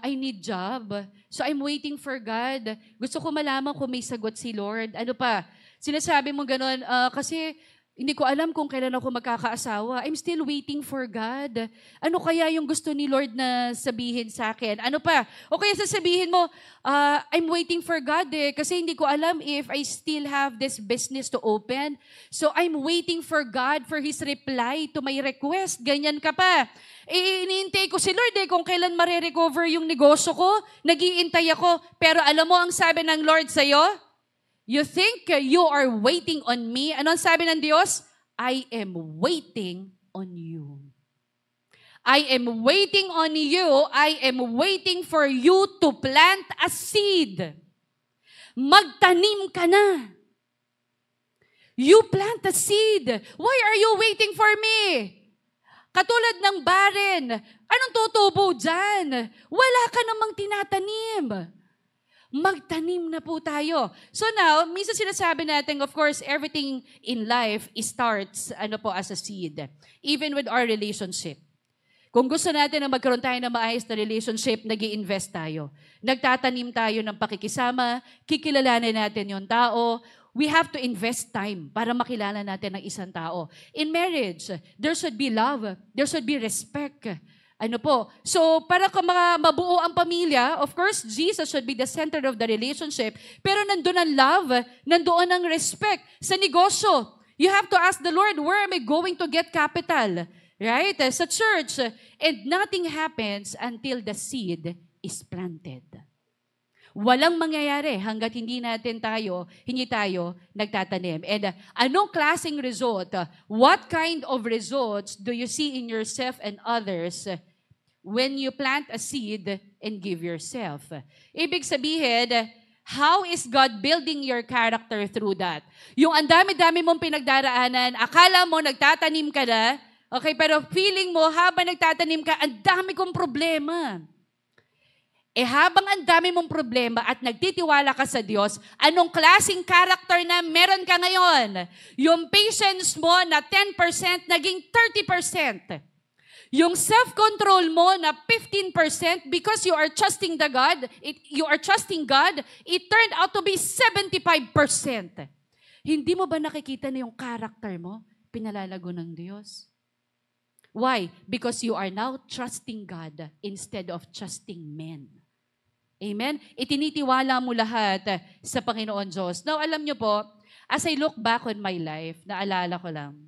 I need job. So I'm waiting for God. Gusto ko malaman kung may sagot si Lord. Ano pa? Sinasabi mo ganun, kasi hindi ko alam kung kailan ako magkakaasawa. I'm still waiting for God. Ano kaya yung gusto ni Lord na sabihin sa akin? Ano pa? O kaya sasabihin mo, I'm waiting for God kasi hindi ko alam if I still have this business to open. So I'm waiting for God for His reply to my request. Ganyan ka pa. Iniintay ko si Lord kung kailan marirecover yung negosyo ko. Nag-iintay ako. Pero alam mo ang sabi ng Lord sa'yo? You think you are waiting on me? Ano ang sabi ng Diyos? I am waiting on you. I am waiting on you. I am waiting for you to plant a seed. Magtanim ka na. You plant a seed. Why are you waiting for me? Katulad ng barren. Anong tutubo dyan? Wala ka namang tinatanim. Magtanim na po tayo. So now, minsan sinasabi natin, of course, everything in life starts as a seed. Even with our relationship. Kung gusto natin na magkaroon tayo ng maayos na relationship, nag-i-invest tayo. Nagtatanim tayo ng pakikisama, kikilalanin natin yung tao. We have to invest time para makilala natin ang isang tao. In marriage, there should be love. There should be respect. So, para mabuo ang pamilya, of course, Jesus should be the center of the relationship. Pero nandun ang love, nandun ang respect. Sa negosyo, you have to ask the Lord, where am I going to get capital? Right? Sa church. And nothing happens until the seed is planted. Walang mangyayari hanggat hindi tayo nagtatanim. And anong klaseng result? What kind of results do you see in yourself and others when you plant a seed and give yourself? Ibig sabihin, how is God building your character through that? Yung ang dami-dami mong pinagdaraanan, akala mo nagtatanim ka na, okay, pero feeling mo habang nagtatanim ka, ang dami kong problema. Habang ang dami mong problema at nagtitiwala ka sa Diyos, anong klaseng character na meron ka ngayon? Yung patience mo na 10% naging 30%. Yung self-control mo na 15% because you are trusting God, it turned out to be 75%. Hindi mo ba nakikita na yung character mo? Pinalalago ng Diyos. Why? Because you are now trusting God instead of trusting men. Amen? Itinitiwala mo lahat sa Panginoon Diyos. Now, alam nyo po, as I look back on my life, naalala ko lang,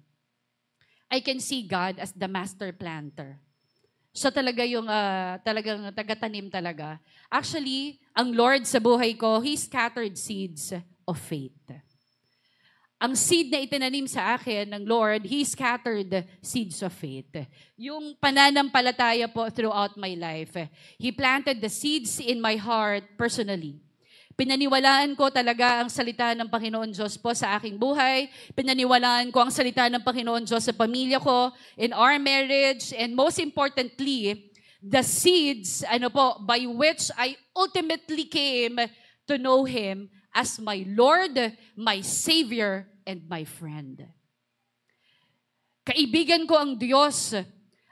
I can see God as the master planter. Siya talaga yung talagang taga-tanim talaga. Actually, ang Lord sa buhay ko, He scattered seeds of faith. Ang seed na itinanim sa akin ng Lord, He scattered seeds of faith. Yung pananampalataya po throughout my life. He planted the seeds in my heart personally. Pinaniwalaan ko talaga ang salita ng Panginoon Diyos po sa aking buhay. Pinaniwalaan ko ang salita ng Panginoon Diyos sa pamilya ko, in our marriage, and most importantly, the seeds by which I ultimately came to know Him as my Lord, my Savior, and my friend. Kaibigan ko ang Diyos.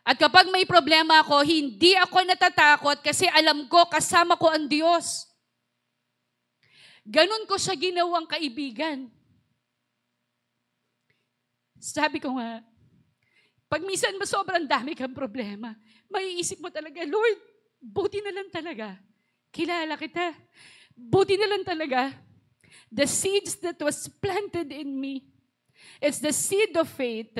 At kapag may problema ako, hindi ako natatakot kasi alam ko kasama ko ang Diyos. Ganon ko siya ginawang kaibigan. Sabi ko nga, pag minsan sobrang dami kang problema, maiisip mo talaga, Lord, buti na lang talaga. Kilala kita. Buti na lang talaga. The seeds that was planted in me, it's the seed of faith.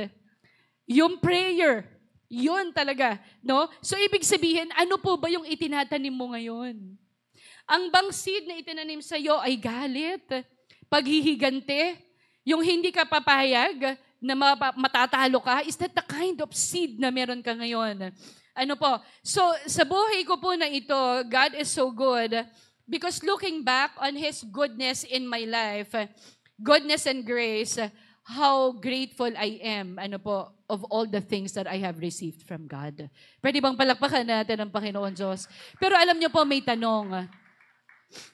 Yung prayer, yun talaga. No? So, ibig sabihin, ano po ba yung itinatanim mo ngayon? Ang bang seed na itinanim sa iyo ay galit, paghihigante, yung hindi ka papayag na matatalo ka, is that the kind of seed na meron ka ngayon? So, sa buhay ko po na ito, God is so good. Because looking back on His goodness in my life, goodness and grace, how grateful I am of all the things that I have received from God. Pwede bang palakpakan natin ang Panginoon Diyos? Pero alam niyo po, may tanong.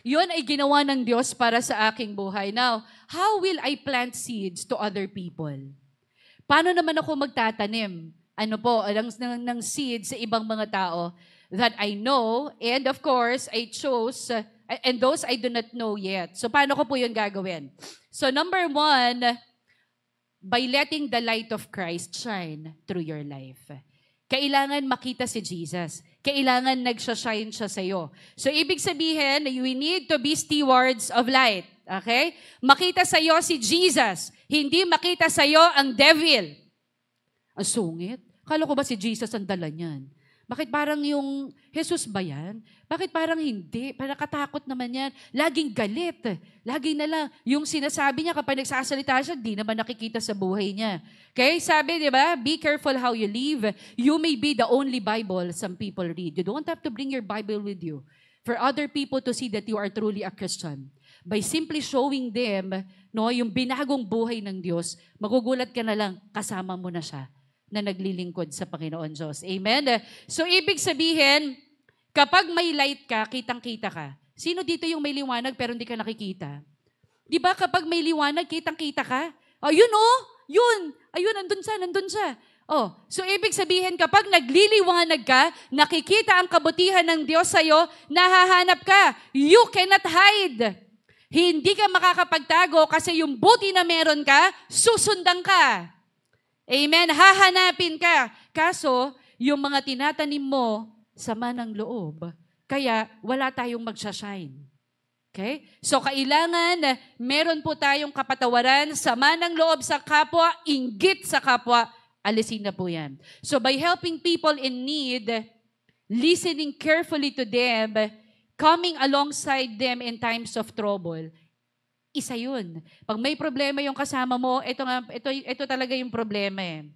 Yun ay ginawa ng Diyos para sa aking buhay. Now, how will I plant seeds to other people? Paano naman ako magtatanim? Ng seeds sa ibang mga tao that I know, and of course, I chose, and those I do not know yet. So, paano ko po yun gagawin? So, number 1, by letting the light of Christ shine through your life. Kailangan makita si Jesus. Kailangan nagsashine siya sa iyo. So, ibig sabihin, we need to be stewards of light. Okay? Makita sa iyo si Jesus. Hindi makita sa iyo ang devil. Ang sungit. Kala ko ba si Jesus ang dala niyan? Bakit parang yung Jesus ba yan? Bakit parang hindi? Parang katakot naman yan. Laging galit. Laging na lang. Yung sinasabi niya kapag nagsasalita siya, di naman nakikita sa buhay niya. Okay? Sabi, di ba? Be careful how you live. You may be the only Bible some people read. You don't have to bring your Bible with you for other people to see that you are truly a Christian. by simply showing them, no, yung binagong buhay ng Diyos, magugulat ka na lang, kasama mo na siya na naglilingkod sa Panginoon Diyos. Amen? So, ibig sabihin, kapag may light ka, kitang-kita ka. Sino dito yung may liwanag pero hindi ka nakikita? Di ba kapag may liwanag, kitang-kita ka? Oh, yun oh! Yun! Ayun, nandun siya. Oh, so ibig sabihin, kapag nagliliwanag ka, nakikita ang kabutihan ng Diyos sa'yo, nahahanap ka. You cannot hide. Hindi ka makakapagtago kasi yung buti na meron ka, susundan ka. Amen? Hahanapin ka. Kaso, yung mga tinatanim mo, sama ng loob. Kaya, wala tayong magsashine. Okay? So, kailangan meron po tayong kapatawaran, sama ng loob sa kapwa, inggit sa kapwa, alisin na po yan. So, by helping people in need, listening carefully to them, coming alongside them in times of trouble, isa yun. Pag may problema yung kasama mo, ito talaga yung problema eh.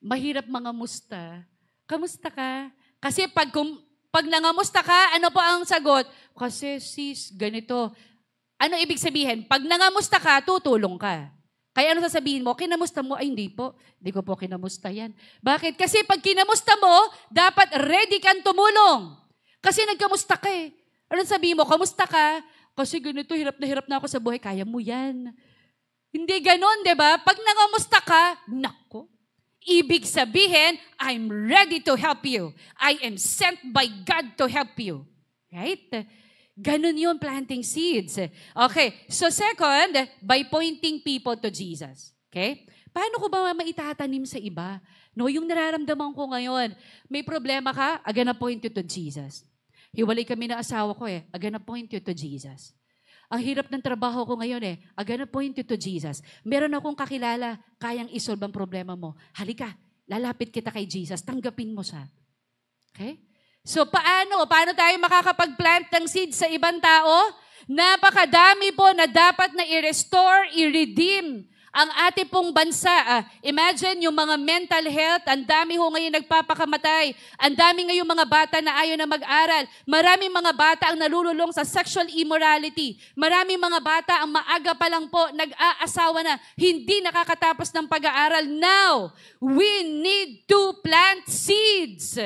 Mahirap mangamusta. Kamusta ka? Kasi pag nangamusta ka, ano po ang sagot? Kasi sis, ganito. Ano ibig sabihin? Pag nangamusta ka, tutulong ka. Kaya ano sasabihin mo? Kinamusta mo? Ay, hindi po. Hindi ko po kinamusta yan. Bakit? Kasi pag kinamusta mo, dapat ready kang tumulong. Kasi nagkamusta ka eh. Ano sabihin mo? Kamusta ka? Kasi ganito, hirap na ako sa buhay. Kaya mo yan. Hindi ganon, di ba? Pag nangamusta ka, nako. Ibig sabihin, I'm ready to help you. I am sent by God to help you. Right? Ganun yun, planting seeds. Okay, so second, by pointing people to Jesus. Okay? Paano ko ba maitatanim sa iba? No, yung nararamdaman ko ngayon, may problema ka, I'm gonna point you to Jesus. Hiwalay kami na asawa ko eh, I'm gonna point you to Jesus. Ang hirap ng trabaho ko ngayon eh, I'm gonna point you to Jesus. Meron akong kakilala, kayang isolve ang problema mo. Halika, lalapit kita kay Jesus, tanggapin mo siya. Okay? So paano tayo makakapag-plant ng seed sa ibang tao? Napakadami po na dapat na i-restore, i-redeem ang ating pong bansa. Imagine yung mga mental health, ang dami ho ngayon nagpapakamatay. Ang dami ngayon mga bata na ayaw na mag-aral. Maraming mga bata ang nalululong sa sexual immorality. Maraming mga bata ang maaga pa lang po nag-aasawa na, hindi nakakatapos ng pag-aaral. Now, we need to plant seeds.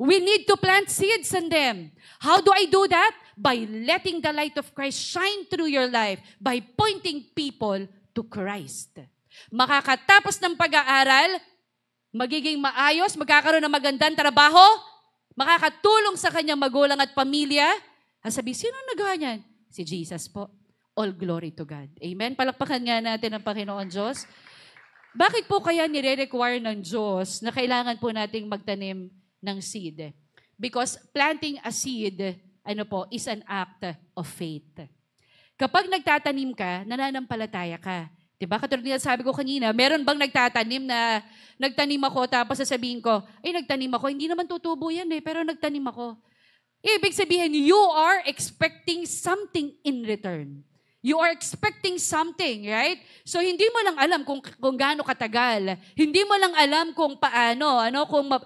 We need to plant seeds in them. How do I do that? By letting the light of Christ shine through your life, by pointing people to Christ. Makakatapos ng pag-aaral, magiging maayos, magkakaroon ng magandang trabaho, makakatulong sa kanyang magulang at pamilya. Sabi, sino nagawa niyan? Si Jesus po. All glory to God. Amen? Palakpakan nga natin ang Panginoon Diyos. Bakit po kaya nire-require ng Diyos na kailangan po nating magtanim ng seed? Because planting a seed, is an act of faith. Kapag nagtatanim ka, nananampalataya ka. Diba? Katulad nga sabi ko kanina, meron bang nagtanim ako tapos sasabihin ko, nagtanim ako, hindi naman tutubo yan pero nagtanim ako. Ibig sabihin, you are expecting something in return. You are expecting something, right? So, hindi mo lang alam kung gaano katagal. Hindi mo lang alam kung paano,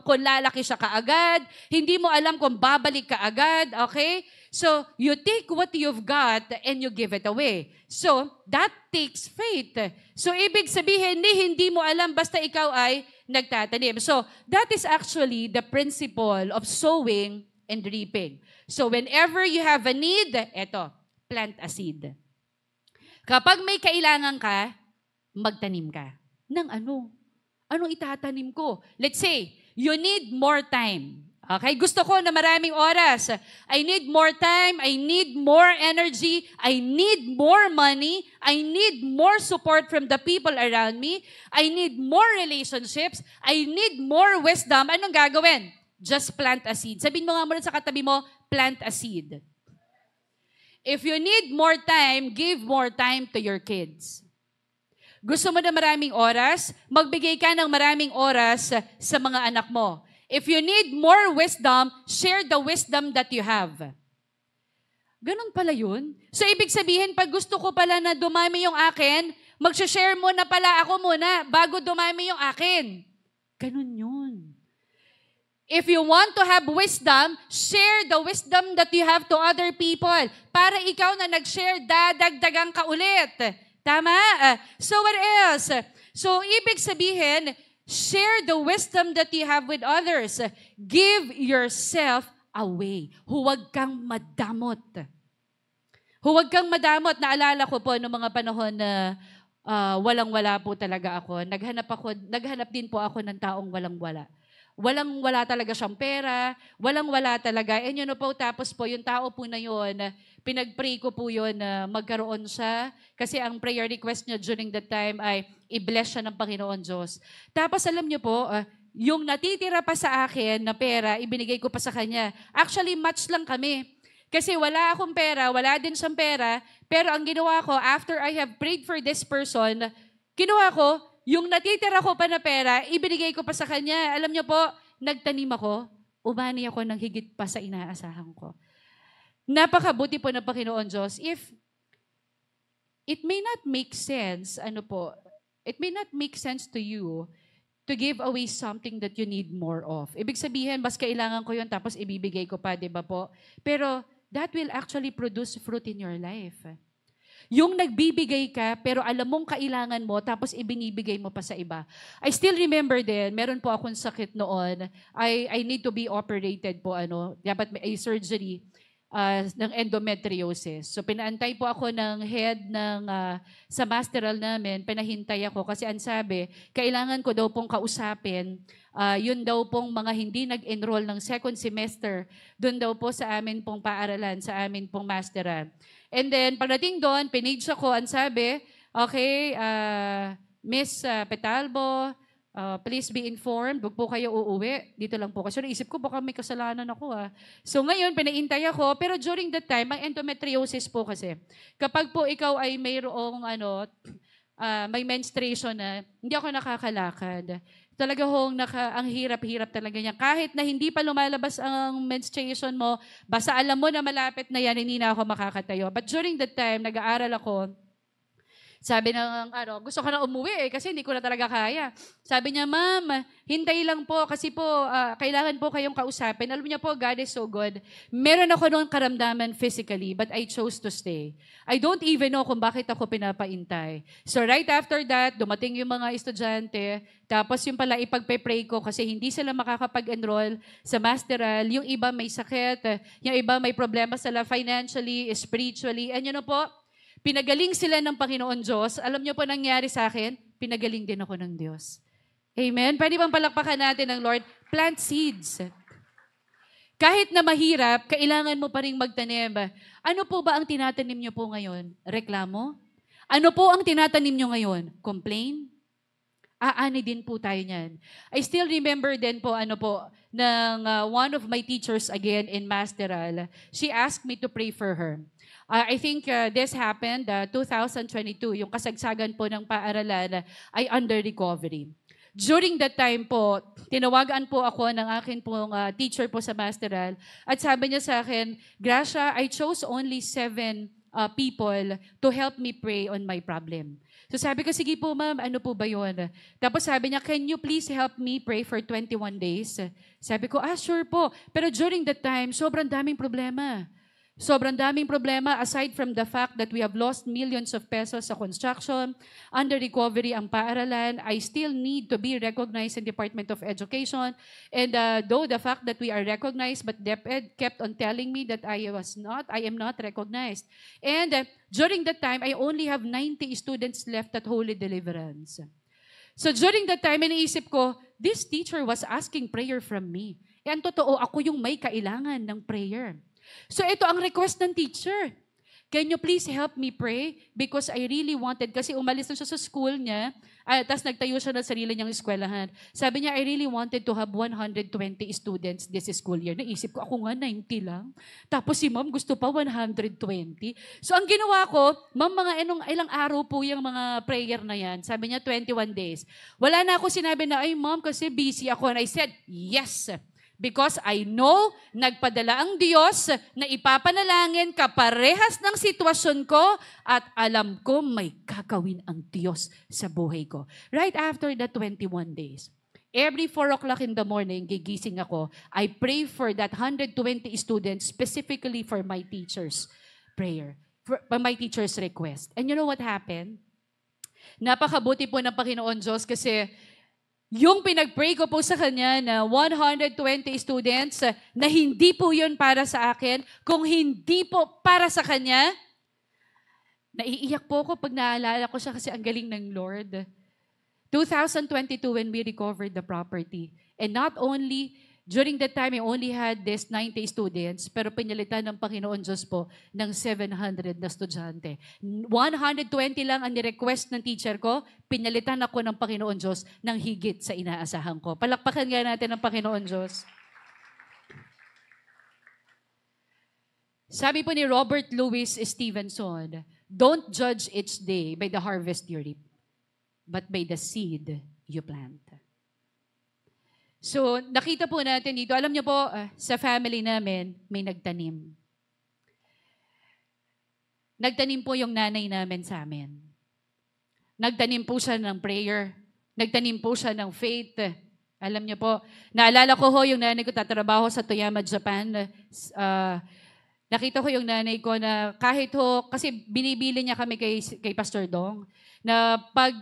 kung lalaki siya kaagad. Hindi mo alam kung babalik ka agad, okay? So, you take what you've got and you give it away. So, that takes faith. So, ibig sabihin, hindi mo alam basta ikaw ay nagtatanim. So, that is actually the principle of sowing and reaping. So, whenever you have a need, plant a seed. Kapag may kailangan ka, magtanim ka. Ng ano? Anong itatanim ko? Let's say, you need more time. Okay? Gusto ko na maraming oras. I need more time. I need more energy. I need more money. I need more support from the people around me. I need more relationships. I need more wisdom. Anong gagawin? Just plant a seed. Sabihin mo nga muna sa katabi mo, plant a seed. If you need more time, give more time to your kids. Gusto mo na maraming oras? Magbigay ka ng maraming oras sa mga anak mo. If you need more wisdom, share the wisdom that you have. Ganun pala yun. So, ibig sabihin, pag gusto ko pala na dumami yung akin, mag-share muna pala ako muna bago dumami yung akin. Ganun yun. If you want to have wisdom, share the wisdom that you have to other people. Para ikaw na nag-share, dadagdagan ka ulit. Tama? So what else? So ibig sabihin, share the wisdom that you have with others. Give yourself away. Huwag kang madamot. Huwag kang madamot. Naalala ko po noong mga panahon na walang-wala po talaga ako. Naghanap din po ako ng taong walang-wala. Walang-wala talaga siyang pera, walang-wala talaga. And yun po, tapos po, yung tao po na yun, pinag-pray ko po yun na magkaroon siya. Kasi ang prayer request niya during that time ay i-bless siya ng Panginoon Diyos. Tapos alam niyo po, yung natitira pa sa akin na pera, ibinigay ko pa sa kanya. Actually, match lang kami. Kasi wala akong pera, wala din siyang pera. Pero ang ginawa ko, after I have prayed for this person, ginawa ko, yung natitira ko pa na pera, ibinigay ko pa sa kanya. Alam niyo po, nagtanim ako, umani ako ng higit pa sa inaasahan ko. Napakabuti po ng Panginoon Diyos. If it may not make sense, it may not make sense to you to give away something that you need more of. Ibig sabihin, mas kailangan ko yun, tapos ibibigay ko pa, di ba po? Pero that will actually produce fruit in your life. Yung nagbibigay ka, pero alam mong kailangan mo, tapos ibinibigay mo pa sa iba. I still remember din, meron po akong sakit noon. I need to be operated po, dapat may surgery ng endometriosis. So pinaantay po ako ng head sa masteral namin, pinahintay ako kasi ang sabi, kailangan ko daw pong kausapin, yun daw pong mga hindi nag-enroll ng second semester, dun daw po sa amin pong paaralan, sa amin pong masteral. And then, pagdating doon, pinage ako, ang sabi, okay, Miss Petalbo, please be informed, huwag po kayo uuwi. Dito lang po. Kasi naisip ko, baka may kasalanan ako. So ngayon, pinaintay ako, pero during that time, ang endometriosis po kasi, kapag po ikaw ay mayroong may menstruation na, hindi ako nakakalakad. Talaga ang hirap-hirap talaga niya. Kahit na hindi pa lumalabas ang menstruation mo, basta alam mo na malapit na yan, hindi na ako makakatayo. But during that time, nag-aaral ako, sabi ng, gusto ko na umuwi kasi hindi ko na talaga kaya. Sabi niya, ma'am, hintay lang po kasi po, kailangan po kayong kausapin. Alam niyo po, God is so good. Meron ako noong karamdaman physically, but I chose to stay. I don't even know kung bakit ako pinapaintay. So right after that, dumating yung mga estudyante, tapos yung pala ipagpe-pray ko kasi hindi sila makakapag-enroll sa masteral. Yung iba may sakit, yung iba may problema sila financially, spiritually. And yun po, pinagaling sila ng Panginoon Diyos. Alam niyo po nangyari sa akin? Pinagaling din ako ng Diyos. Amen? Pwede bang palakpakan natin ng Lord? Plant seeds. Kahit na mahirap, kailangan mo pa rin magtanim. Ano po ba ang tinatanim niyo po ngayon? Reklamo? Ano po ang tinatanim niyo ngayon? Complain? Aani din po tayo niyan. I still remember din po, ng one of my teachers again in Masteral. She asked me to pray for her. I think this happened 2022, yung kasagsagan po ng paaralan ay under recovery. During that time po, tinawagan po ako ng akin pong teacher po sa Masteral at sabi niya sa akin, Gracia, I chose only 7 people to help me pray on my problem. So sabi ko, sige po ma'am, ano po ba yun? Tapos sabi niya, can you please help me pray for 21 days? Sabi ko, sure po. Pero during that time, sobrang daming problema. Sobrang daming problema aside from the fact that we have lost millions of pesos sa construction, under recovery ang paaralan, I still need to be recognized in Department of Education. And though the fact that we are recognized, but DepEd kept on telling me that I am not recognized. And during that time, I only have 90 students left at Holy Deliverance. So during that time, iniisip ko, this teacher was asking prayer from me. Ang totoo, ako yung may kailangan ng prayer. So ito ang request ng teacher. Can you please help me pray? Because I really wanted, kasi umalis na siya sa school niya, tapos nagtayo siya ng sarili niyang eskwelahan. Sabi niya, I really wanted to have 120 students this school year. Naisip ko, ako nga 90 lang. Tapos si ma'am gusto pa 120. So ang ginawa ko, ma'am, ilang araw po yung mga prayer na yan. Sabi niya, 21 days. Wala na ako sinabi na, ay ma'am, kasi busy ako. And I said, yes. Because I know, nagpadala ang Diyos na ipapanalangin kaparehas ng sitwasyon ko at alam ko may kakawin ang Diyos sa buhay ko. Right after the 21 days. Every 4 o'clock in the morning, gigising ako. I pray for that 120 students, specifically for my teacher's prayer, for my teacher's request. And you know what happened? Napakabuti po ng Panginoon Diyos kasi yung pinag-pray ko po sa Kanya na 120 students na hindi po yun para sa akin, kung hindi po para sa Kanya, naiiyak po ako pag naalala ko siya kasi ang galing ng Lord. 2022 when we recovered the property. And not only, during that time, I only had this 90 students, pero pinalitan ng Panginoon Diyos po ng 700 na estudyante. 120 lang ang ni-request ng teacher ko, pinalitan ako ng Panginoon Diyos ng higit sa inaasahan ko. Palakpakan nga natin ng Panginoon Diyos. Sabi po ni Robert Louis Stevenson, don't judge each day by the harvest you reap, but by the seed you plant. So, nakita po natin dito, alam niyo po, sa family namin, may nagtanim. Nagtanim po yung nanay namin sa amin. Nagtanim po siya ng prayer. Nagtanim po siya ng faith. Alam niyo po, naalala ko yung nanay ko tatrabaho sa Toyama, Japan. Nakita ko yung nanay ko na kahit kasi binibili niya kami kay Pastor Dong, na pag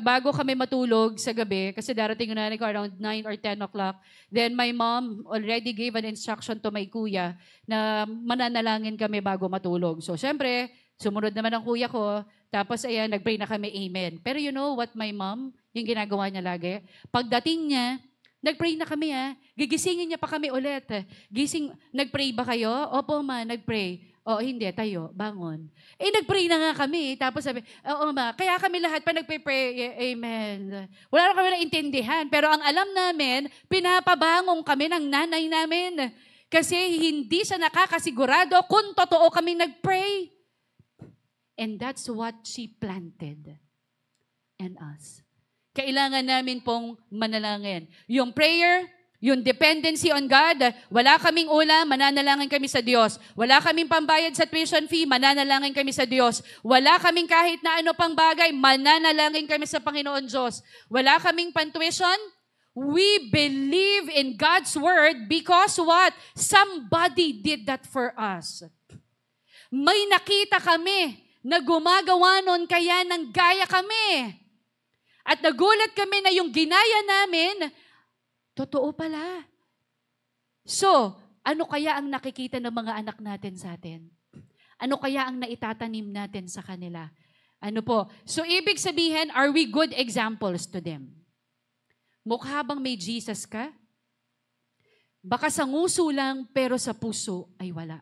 bago kami matulog sa gabi, kasi darating yung nanay ko around 9 or 10 o'clock, then my mom already gave an instruction to my kuya na mananalangin kami bago matulog. So, syempre, sumunod naman ang kuya ko, tapos ayan, nag-pray na kami, amen. Pero you know what my mom, yung ginagawa niya lagi? Pagdating niya, nag-pray na kami gigisingin niya pa kami ulit. Nag-pray ba kayo? Opo ma, nag-pray. O hindi, tayo, bangon. Nag-pray na nga kami. Tapos sabi, oo ma, kaya kami lahat pa nagpe-pray, amen. Wala na kami naintindihan. Pero ang alam namin, pinapabangong kami ng nanay namin. Kasi hindi siya nakakasigurado kung totoo kami nag-pray. And that's what she planted in us. Kailangan namin pong manalangin. Yung prayer, yung dependency on God, wala kaming ulam, mananalangin kami sa Diyos. Wala kaming pambayad sa tuition fee, mananalangin kami sa Diyos. Wala kaming kahit na ano pang bagay, mananalangin kami sa Panginoon Diyos. Wala kaming pantuition, we believe in God's Word because what? Somebody did that for us. May nakita kami na gumagawa nun kaya nang gaya kami. At nagulat kami na yung ginaya namin, totoo pala. So, ano kaya ang nakikita ng mga anak natin sa atin? Ano kaya ang naitatanim natin sa kanila? Ano po? So, ibig sabihin, are we good examples to them? Mukha bang may Jesus ka? Baka sa nguso lang, pero sa puso ay wala.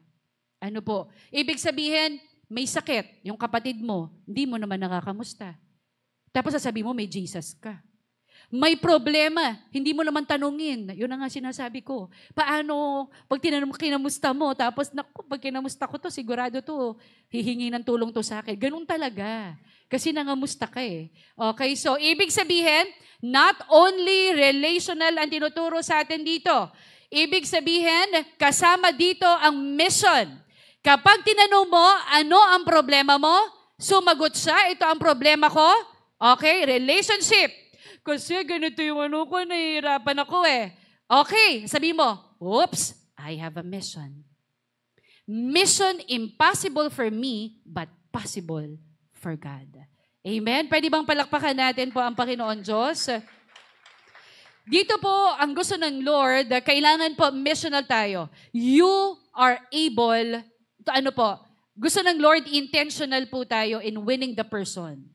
Ano po? Ibig sabihin, may sakit, yung kapatid mo, hindi mo naman nakakamusta. Tapos sasabi mo, may Jesus ka. May problema, hindi mo naman tanungin. Yun ang nga sinasabi ko. Paano, pag kinamusta mo, tapos pag kinamusta ko to, sigurado to, hihingi ng tulong to sa akin. Ganun talaga. Kasi nangamusta ka Okay, so ibig sabihin, not only relational ang tinuturo sa atin dito. Ibig sabihin, kasama dito ang mission. Kapag tinanong mo, ano ang problema mo? Sumagot siya, ito ang problema ko. Okay, relationship. Kasi ganito yung ano ko, nahihirapan ako Okay, sabi mo, oops, I have a mission. Mission impossible for me, but possible for God. Amen? Pwede bang palakpakan natin po ang Panginoon Diyos? Dito po, ang gusto ng Lord, kailangan po missional tayo. You are able, gusto ng Lord, intentional po tayo in winning the person.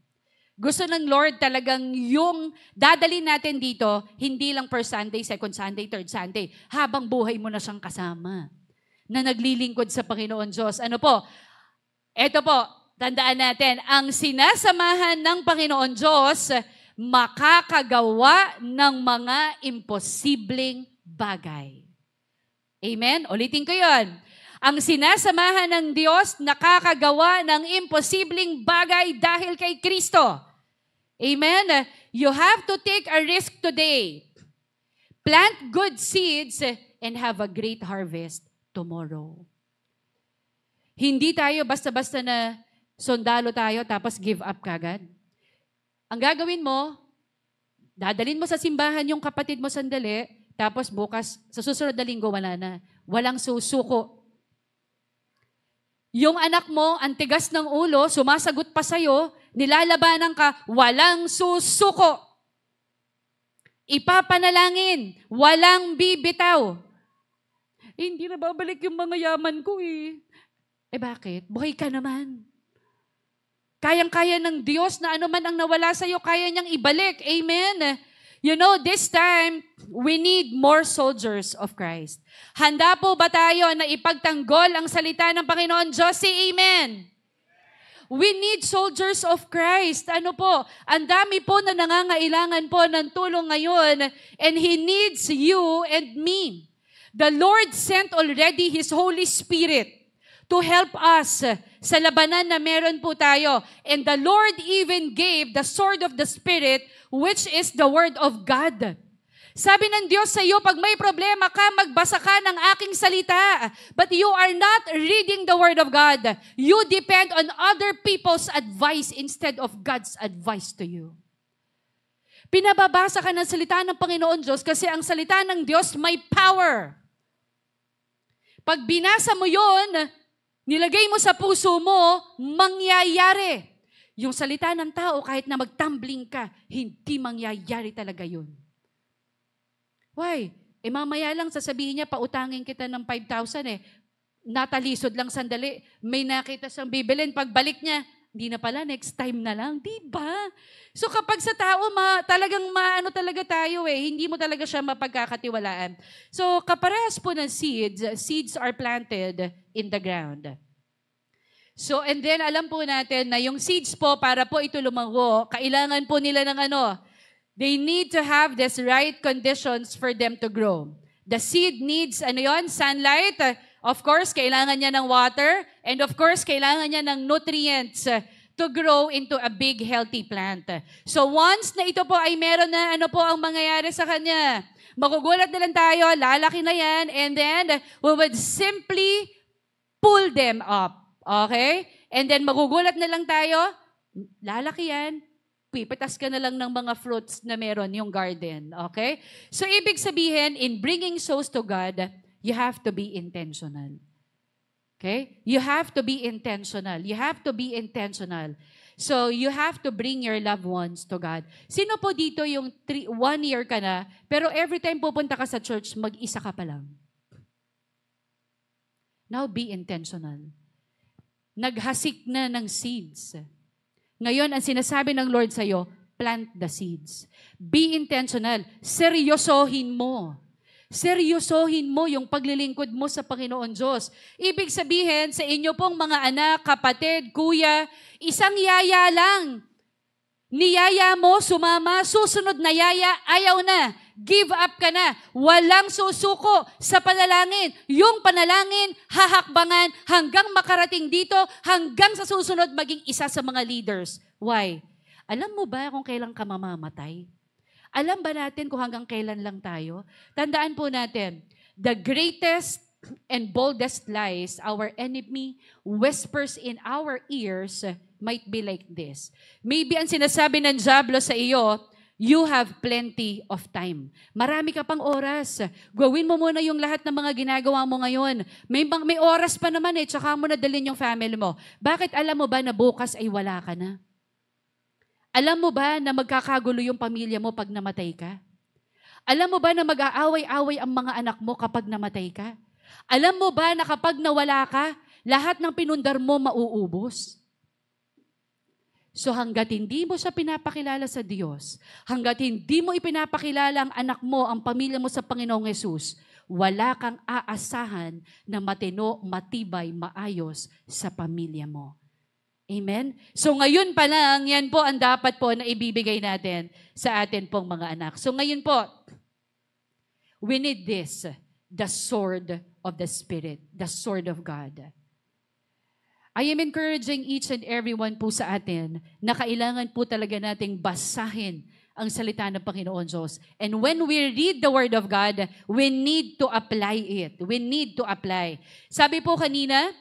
Gusto ng Lord talagang yung dadalhin natin dito, hindi lang first Sunday, second Sunday, third Sunday, habang buhay mo na siyang kasama na naglilingkod sa Panginoon Diyos. Ito po, tandaan natin, ang sinasamahan ng Panginoon Diyos, makakagawa ng mga imposibleng bagay. Amen? Ulitin ko yun. Ang sinasamahan ng Diyos, nakakagawa ng imposibleng bagay dahil kay Kristo. Amen? You have to take a risk today. Plant good seeds and have a great harvest tomorrow. Hindi tayo basta-basta na sundalo tayo tapos give up kagad. Ang gagawin mo, Dadalhin mo sa simbahan yung kapatid mo sandali, tapos bukas, sa susunod na linggo, wala na. Walang susuko. Yung anak mo, ang tigas ng ulo, sumasagot pa sa'yo, nilalabanan ka, walang susuko. Ipapanalangin, walang bibitaw. Hindi na babalik yung mga yaman ko eh. Bakit? Buhay ka naman. Kayang-kaya ng Diyos na ano man ang nawala sa'yo, kaya niyang ibalik. Amen? You know, this time, we need more soldiers of Christ. Handa po ba tayo na ipagtanggol ang salita ng Panginoon Diyos? Say amen. We need soldiers of Christ. Ano po? Ang dami po na nangangailangan po ng tulong ngayon, and He needs you and me. The Lord sent already His Holy Spirit to help us sa labanan na meron po tayo. And the Lord even gave the sword of the Spirit, which is the Word of God. Sabi ng Diyos sa iyo, pag may problema ka, magbasa ka ng aking salita. But you are not reading the Word of God. You depend on other people's advice instead of God's advice to you. Pinababasa ka ng salita ng Panginoon Diyos kasi ang salita ng Diyos may power. Pag binasa mo yon, nilagay mo sa puso mo, mangyayari. Yung salita ng tao, kahit na magtumbling ka, hindi mangyayari talaga yun. Why? Mamaya lang sasabihin niya, pautangin kita ng 5,000 Natalisod lang sandali. May nakita siyang bibilin. Pagbalik niya, hindi na pala, next time na lang. Diba? So kapag sa tao, talagang maano talaga tayo hindi mo talaga siya mapagkakatiwalaan. So kaparehas po ng seeds are planted in the ground. So and then alam po natin na yung seeds po, para po ito lumago, kailangan po nila ng they need to have this right conditions for them to grow. The seed needs, sunlight. Of course, kailangan niya ng water. And of course, kailangan niya ng nutrients to grow into a big, healthy plant. So once na ito po ay meron na, ano po ang mangyayari sa kanya? Magugulat na lang tayo, lalaki na yan, and then we would simply pull them up. Okay? And then magugulat na lang tayo, lalaki yan, pipitas ka na lang ng mga fruits na meron yung garden. Okay? So ibig sabihin, in bringing souls to God, you have to be intentional. Okay? You have to be intentional. You have to be intentional. So you have to bring your loved ones to God. Sino po dito yung 1 year ka na, pero every time pupunta ka sa church, mag-isa ka pa lang? Now be intentional. Naghasik na ng seeds. Ngayon, ang sinasabi ng Lord sa'yo, plant the seeds. Be intentional. Seryosohin mo. Seryosohin mo yung paglilingkod mo sa Panginoon Diyos. Ibig sabihin, sa inyo pong mga anak, kapatid, kuya, isang yaya lang. Niyaya mo, sumama, susunod na yaya, ayaw na. Give up ka na. Walang susuko sa panalangin. Yung panalangin, hahakbangan hanggang makarating dito, hanggang sa susunod maging isa sa mga leaders. Why? Alam mo ba kung kailan ka mamamatay? Alam ba natin kung hanggang kailan lang tayo? Tandaan po natin, the greatest and boldest lies our enemy whispers in our ears might be like this. Maybe ang sinasabi ng diablo sa iyo, you have plenty of time. Marami ka pang oras. Gawin mo muna yung lahat ng mga ginagawa mo ngayon. May oras pa naman tsaka mo na dalhin yung family mo. Bakit alam mo ba na bukas ay wala ka na? Alam mo ba na magkakagulo yung pamilya mo pag namatay ka? Alam mo ba na mag-aaway-away ang mga anak mo kapag namatay ka? Alam mo ba na kapag nawala ka, lahat ng pinundar mo mauubos? So hanggat hindi mo siya pinapakilala sa Diyos, hanggat hindi mo ipinapakilala ang anak mo, ang pamilya mo sa Panginoong Yesus, wala kang aasahan na matino, matibay, maayos sa pamilya mo. Amen? So ngayon pa lang, yan po ang dapat po na ibibigay natin sa atin pong mga anak. So ngayon po, we need this, the sword of the Spirit, the sword of God. I am encouraging each and everyone po sa atin na kailangan po talaga nating basahin ang salita ng Panginoon Diyos. And when we read the Word of God, we need to apply it. We need to apply. Sabi po kanina,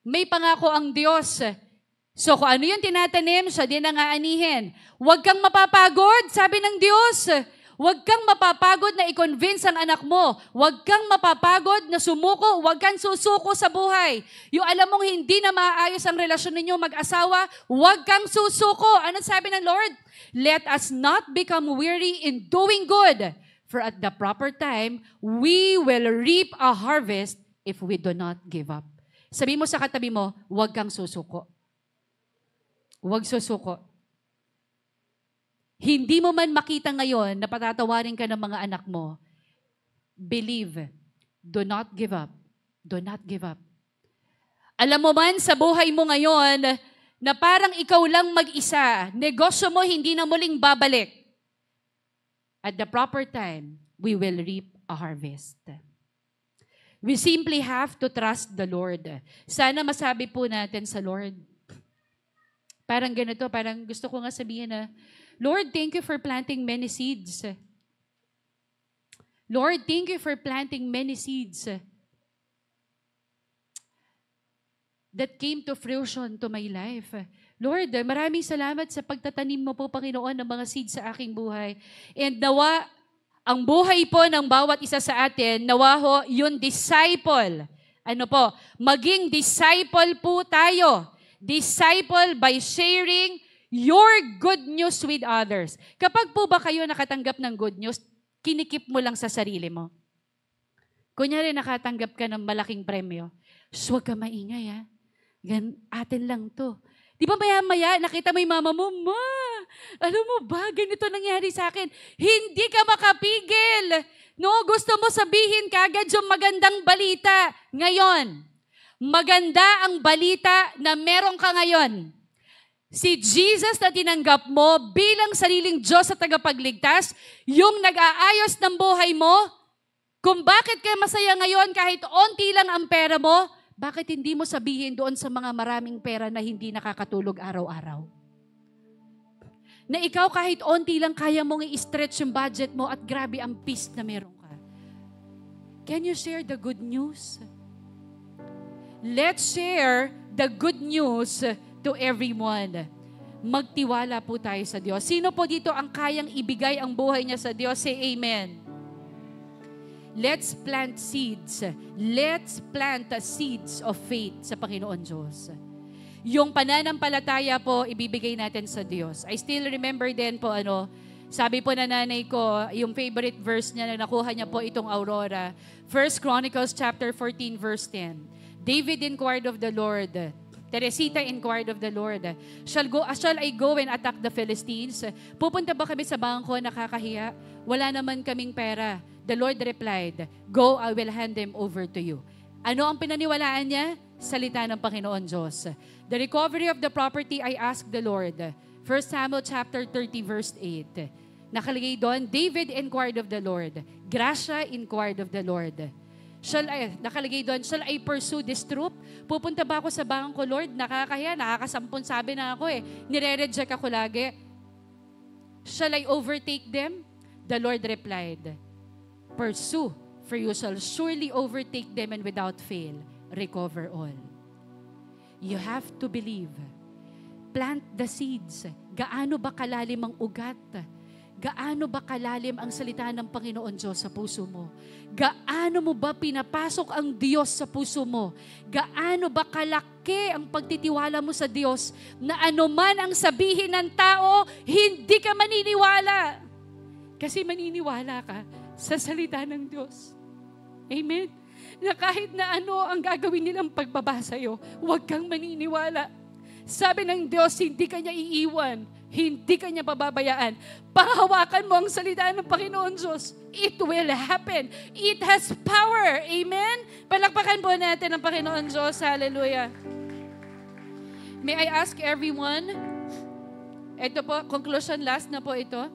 may pangako ang Diyos So kung ano yung tinatanim, siya din ang aanihin. Huwag kang mapapagod, sabi ng Diyos. Huwag kang mapapagod na i-convince ang anak mo. Huwag kang mapapagod na sumuko. Huwag kang susuko sa buhay. Yung alam mong hindi na maayos ang relasyon ninyo mag-asawa, huwag kang susuko. Ano sabi ng Lord? Let us not become weary in doing good. For at the proper time, we will reap a harvest if we do not give up. Sabi mo sa katabi mo, huwag kang susuko. Huwag susuko. Hindi mo man makita ngayon na patatawarin ka ng mga anak mo, believe, do not give up. Do not give up. Alam mo man sa buhay mo ngayon na parang ikaw lang mag-isa, negosyo mo hindi na muling babalik. At the proper time, we will reap a harvest. We simply have to trust the Lord. Sana masabi po natin sa Lord, parang ganito, parang gusto ko nga sabihin na, Lord, thank you for planting many seeds. Lord, thank you for planting many seeds that came to fruition to my life. Lord, maraming salamat sa pagtatanim mo po, Panginoon, ng mga seeds sa aking buhay. And nawa, ang buhay po ng bawat isa sa atin, nawa ho, yung disciple. Ano po? Maging disciple po tayo. Disciple by sharing your good news with others. Kapag po ba kayo nakatanggap ng good news, kinikip mo lang sa sarili mo. Kunyari nakatanggap ka ng malaking premyo, huwag ka maingay ha. Atin lang to. Di ba maya-maya, nakita mo yung mama mo, Ma, alam mo ba, ganito nangyari sa akin. Hindi ka makapigil. No, gusto mo sabihin kagad yung magandang balita. Ngayon, maganda ang balita na meron ka ngayon. Si Jesus na tinanggap mo bilang sariling Diyos at tagapagligtas, yung nag-aayos ng buhay mo, kung bakit ka masaya ngayon kahit onti lang ang pera mo, bakit hindi mo sabihin doon sa mga maraming pera na hindi nakakatulog araw-araw? Na ikaw kahit onti lang kaya mong i-stretch yung budget mo at grabe ang peace na meron ka. Can you share the good news? Let's share the good news to everyone. Magtiwala po tayo sa Diyos. Sino po dito ang kayang ibigay ang buhay niya sa Diyos? Say amen. Let's plant seeds. Let's plant seeds of faith sa Panginoon Diyos. Yung pananampalataya po, ibibigay natin sa Diyos. I still remember din po, sabi po na nanay ko, yung favorite verse niya na nakuha niya po itong Aurora. 1 Chronicles chapter 14 verse 10. David inquired of the Lord. Teresita inquired of the Lord, Shall I go and attack the Philistines? Pupunta ba kami sa bangko, nakakahiya? Wala naman kaming pera. The Lord replied, Go, I will hand them over to you. Ano ang pinaniwalaan niya? Salita ng Panginoon Diyos. The recovery of the property, I asked the Lord. 1 Samuel chapter 30 verse 8. Nakalagay doon, David inquired of the Lord. Gracia inquired of the Lord. Nakalagay doon, shall I pursue this troop? Pupunta ba ako sa bangko, Lord? Nakakahiya, nakakasampun sabi na ako nire-reject ako lagi. Shall I overtake them? The Lord replied, Pursue, for you shall surely overtake them and without fail, recover all. You have to believe. Plant the seeds. Gaano ba kalalim ang ugat? Gaano ba kalalim ang salita ng Panginoon Diyos sa puso mo? Gaano mo ba pinapasok ang Diyos sa puso mo? Gaano ba kalaki ang pagtitiwala mo sa Diyos na anuman ang sabihin ng tao, hindi ka maniniwala? Kasi maniniwala ka sa salita ng Diyos. Amen? Na kahit na ano ang gagawin nilang pagbaba sa'yo, huwag kang maniniwala. Sabi ng Diyos, hindi ka niya iiwan. Hindi ka niya pababayaan. Panghawakan mo ang salita ng Panginoon Diyos. It will happen. It has power. Amen? Palakpakan po natin ang Panginoon Diyos. Hallelujah. May I ask everyone, ito po, conclusion last na po ito.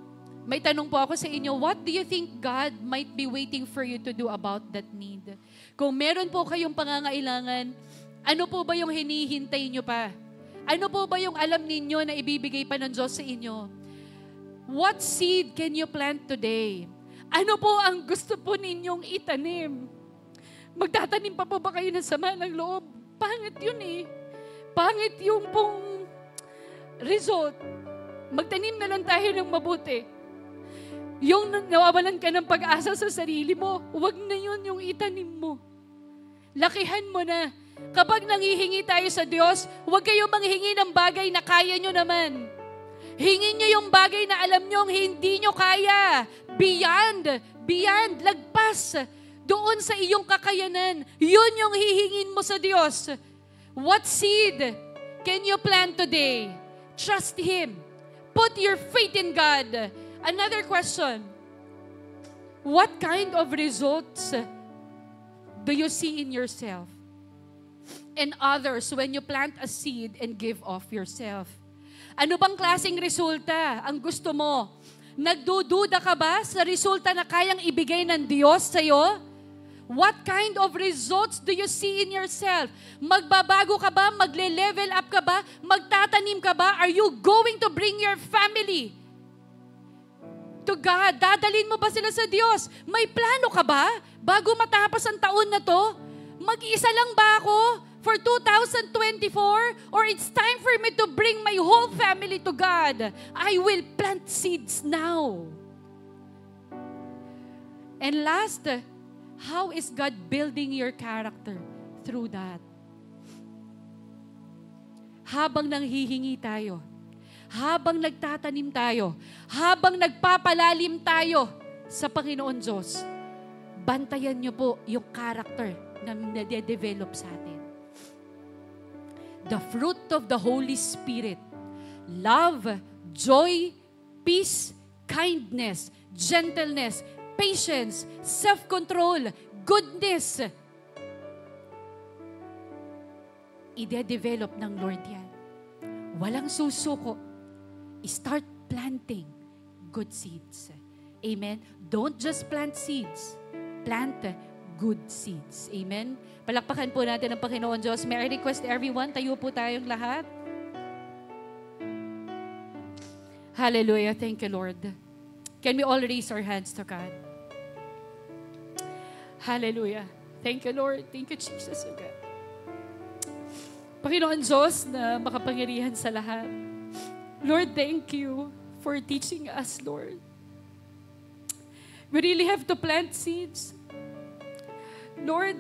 May tanong po ako sa inyo, what do you think God might be waiting for you to do about that need? Kung meron po kayong pangangailangan, ano po ba yung hinihintay nyo pa? Ano po ba yung alam ninyo na ibibigay pa ng Diyos sa inyo? What seed can you plant today? Ano po ang gusto po ninyong itanim? Magtatanim pa po ba kayo ng sama ng loob? Pangit yun eh. Pangit yung pong result, magtanim na lang tayo ng mabuti. Yung nawawalan ka ng pag-asa sa sarili mo, huwag na yun yung itanim mo. Lakihan mo na. Kapag nanghihingi tayo sa Diyos, huwag kayo manghingi ng bagay na kaya nyo naman. Hingin nyo yung bagay na alam nyo hindi nyo kaya. Beyond, lagpas. Doon sa iyong kakayanan. Yun yung hihingin mo sa Diyos. What seed can you plant today? Trust Him. Put your faith in God. Another question. What kind of results do you see in yourself and others when you plant a seed and give off yourself? Ano bang klaseng resulta ang gusto mo? Nagdududa ka ba sa resulta na kayang ibigay ng Diyos sa'yo? What kind of results do you see in yourself? Magbabago ka ba? Magle-level up ka ba? Magtatanim ka ba? Are you going to bring your family to God? Dadalhin mo ba sila sa Diyos? May plano ka ba? Bago matapos ang taon na to, mag-isa lang ba ako for 2024? Or it's time for me to bring my whole family to God? I will plant seeds now. And last, how is God building your character through that? Habang nanghihingi tayo, habang nagtatanim tayo, habang nagpapalalim tayo sa Panginoon Diyos, bantayan niyo po yung character na nade-develop sa atin. The fruit of the Holy Spirit, love, joy, peace, kindness, gentleness, patience, self-control, goodness. Ide-develop ng Lord yan. Walang susuko. Start planting good seeds. Amen? Don't just plant seeds. Plant good seeds. Amen? Palakpakan po natin ang Panginoon Diyos. May I request everyone, tayo po tayong lahat. Hallelujah. Thank you, Lord. Can we all raise our hands to God? Hallelujah. Thank you, Lord. Thank you, Jesus, oh God. Panginoon Diyos na makapangyarihan sa lahat. Lord, thank you for teaching us, Lord. We really have to plant seeds. Lord,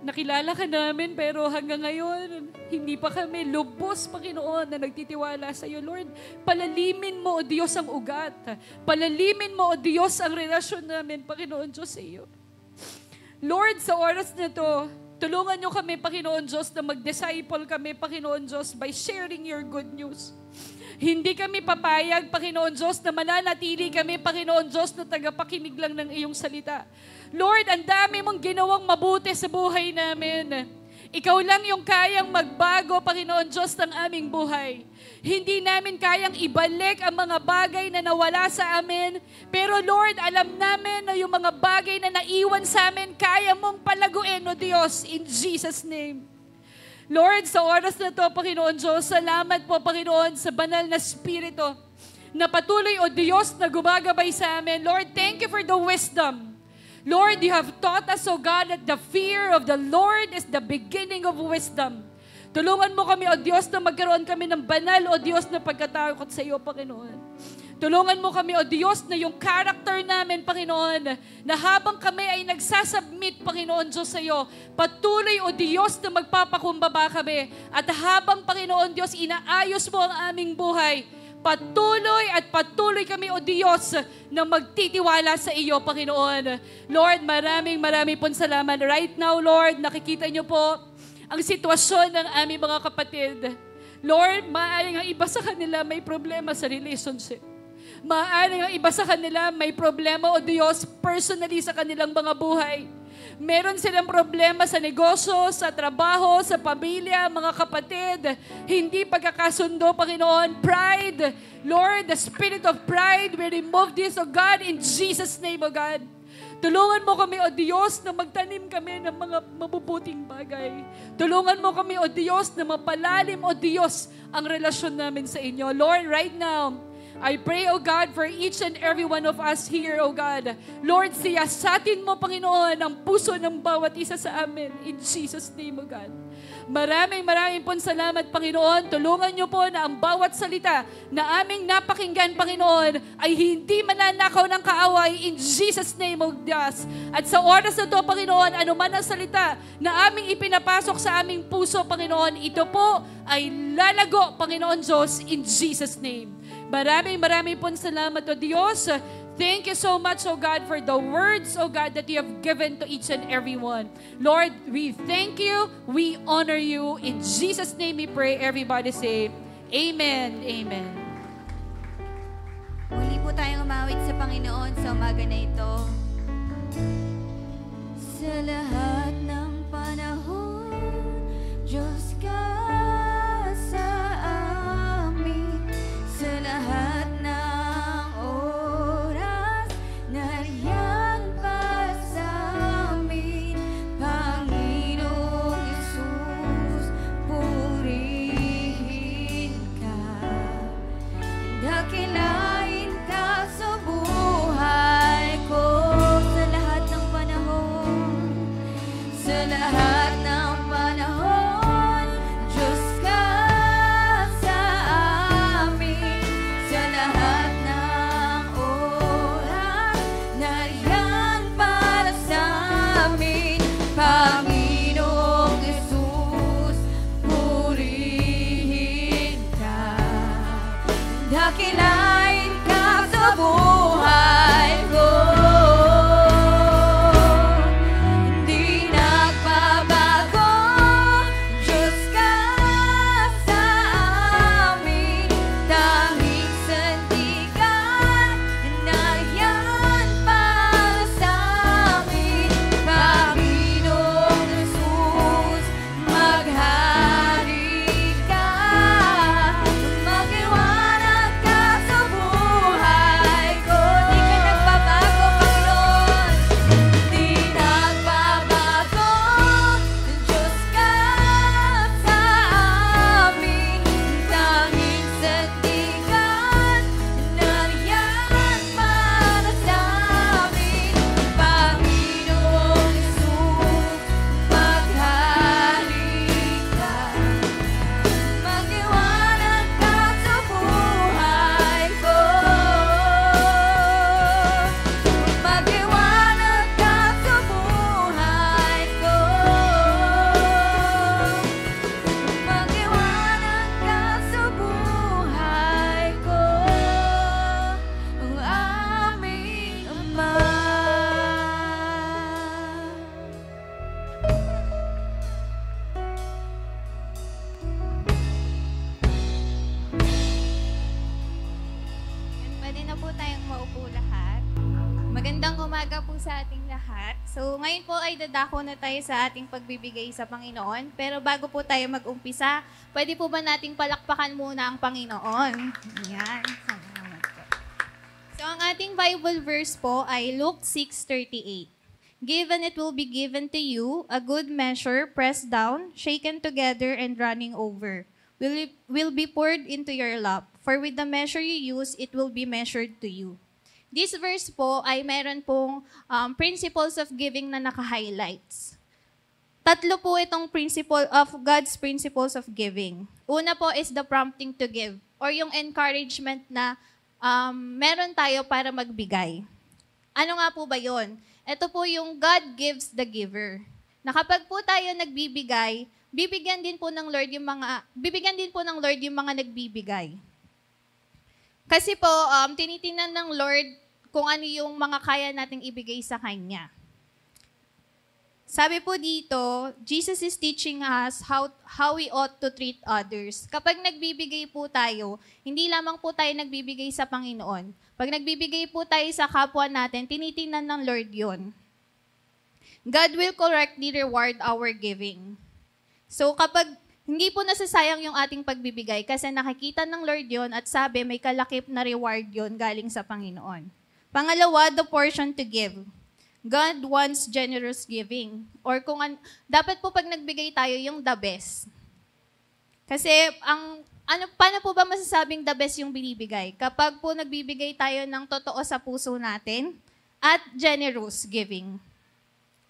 nakilala ka namin pero hanggang ngayon, hindi pa kami lubos, Panginoon, na nagtitiwala sa iyo. Lord, palalimin mo, O Diyos, ang ugat. Palalimin mo, O Diyos, ang relasyon namin, Panginoon Diyos, sa iyo. Lord, sa oras na to, tulungan niyo kami, Panginoon Diyos, na mag-disciple kami, Panginoon Diyos, by sharing your good news. Hindi kami papayag, Panginoon Diyos, na mananatili kami, Panginoon Diyos, na tagapakinig lang ng iyong salita. Lord, ang dami mong ginawang mabuti sa buhay namin. Ikaw lang yung kayang magbago, Panginoon Diyos, ng aming buhay. Hindi namin kayang ibalik ang mga bagay na nawala sa amin. Pero Lord, alam namin na yung mga bagay na naiwan sa amin, kaya mong palaguin, O Diyos, in Jesus' name. Lord, sa oras na to, Panginoon Diyos, salamat po, Panginoon, sa banal na Espiritu na patuloy, O Diyos, na gumagabay sa amin. Lord, thank you for the wisdom. Lord, you have taught us, O God, that the fear of the Lord is the beginning of wisdom. Tulungan mo kami, O Diyos, na magkaroon kami ng banal, O Diyos, na pagkatakot sa iyo, Panginoon. Tulungan mo kami, O Diyos, na yung character namin, Panginoon, na habang kami ay nagsasubmit, Panginoon Diyos, sa iyo, patuloy, O Diyos, na magpapakumbaba kami. At habang, Panginoon Diyos, inaayos mo ang aming buhay, patuloy kami, O Diyos, na magtitiwala sa iyo, Panginoon. Lord, maraming pong salamat. Right now, Lord, nakikita niyo po ang sitwasyon ng aming mga kapatid. Lord, maaaring ang iba sa kanila may problema sa relationship. Maaaring ang iba sa kanila may problema, O Diyos, personally sa kanilang mga buhay. Meron silang problema sa negosyo, sa trabaho, sa pamilya, mga kapatid. Hindi pagkakasundo, Panginoon. Pride. Lord, the spirit of pride, we remove this, O God, in Jesus' name, O God. Tulungan mo kami, O Diyos, na magtanim kami ng mga mabubuting bagay. Tulungan mo kami, O Diyos, na mapalalim, O Diyos, ang relasyon namin sa inyo. Lord, right now, I pray, O God, for each and every one of us here, O God. Lord, siyasatin mo, Panginoon, ang puso ng bawat isa sa amin. In Jesus' name, O God. Maraming pong salamat, Panginoon. Tulungan niyo po na ang bawat salita na aming napakinggan, Panginoon, ay hindi mananakaw ng kaaway in Jesus' name, O Diyos. At sa oras na ito, Panginoon, anuman ang salita na aming ipinapasok sa aming puso, Panginoon, ito po ay lalago, Panginoon Diyos, in Jesus' name. Maraming pong salamat, O Diyos. Thank you so much, O God, for the words, O God, that you have given to each and every one. Lord, we thank you. We honor you. In Jesus' name we pray. Everybody say, Amen. Amen. Muli po tayong umawit sa Panginoon sa umaga na ito. Sa lahat ng panahon, Diyos ka sa amin. Sa lahat ng oras, nariyan pa sa amin. Panginoong Yesus, purihin ka. Dakilain ka sa buhay ko. Sa lahat ng panahon, sa lahat ng panahon, Diyos ka sa amin. Sa lahat ng oras, nariyan para sa amin. Panginoong Yesus, purihin ka. Dakilain ka sa buhay ko. Hindi nagbabago, Diyos ka sa amin. Tanging sandigan, nariyan para sa amin. Panginoong Yesus, maghari ka. Magiwanag ka sa buhay ko. Di ka nagbabago, Panginoon. Di nagbabago, Diyos ka sa amin. Tanging sandigan, nariyan para sa amin. Panginoong Yesus, maghari ka. Magiwanag ka sa buhay ko. Magiwanag ka sa buhay ko. Magiwanag ka sa buhay ko. Ang aming Ama. Pwede na po tayong maupo lahat. Magandang umaga po sa ating lahat. So, ngayon po ay dadako na tayo sa ating pagbibigay sa Panginoon. Pero bago po tayo mag-umpisa, pwede po ba nating palakpakan muna ang Panginoon? Ayan. Salamat po. So, ang ating Bible verse po ay Luke 6:38. Given it will be given to you, a good measure, pressed down, shaken together, and running over, will be poured into your lap. For with the measure you use, it will be measured to you. This verse po ay meron pong principles of giving na naka-highlights. Tatlo po itong principle of God's principles of giving. Una po is the prompting to give, or yung encouragement na meron tayo para magbigay. Ano nga po ba yon? Ito po yung God gives the giver. Na kapag po tayo nagbibigay, bibigyan din po ng Lord yung mga nagbibigay. Kasi po, tinitingnan ng Lord kung ano yung mga kaya nating ibigay sa Kanya. Sabi po dito, Jesus is teaching us how we ought to treat others. Kapag nagbibigay po tayo, hindi lamang po tayo nagbibigay sa Panginoon. Pag nagbibigay po tayo sa kapwa natin, tinitingnan ng Lord yun. God will correctly reward our giving. So kapag hindi po nasasayang yung ating pagbibigay kasi nakikita ng Lord yun at sabi may kalakip na reward yun galing sa Panginoon. Pangalawa, the portion to give. God wants generous giving. Or dapat po pag nagbigay tayo yung the best. Kasi ang paano po ba masasabing the best yung binibigay? Kapag po nagbibigay tayo ng totoo sa puso natin at generous giving.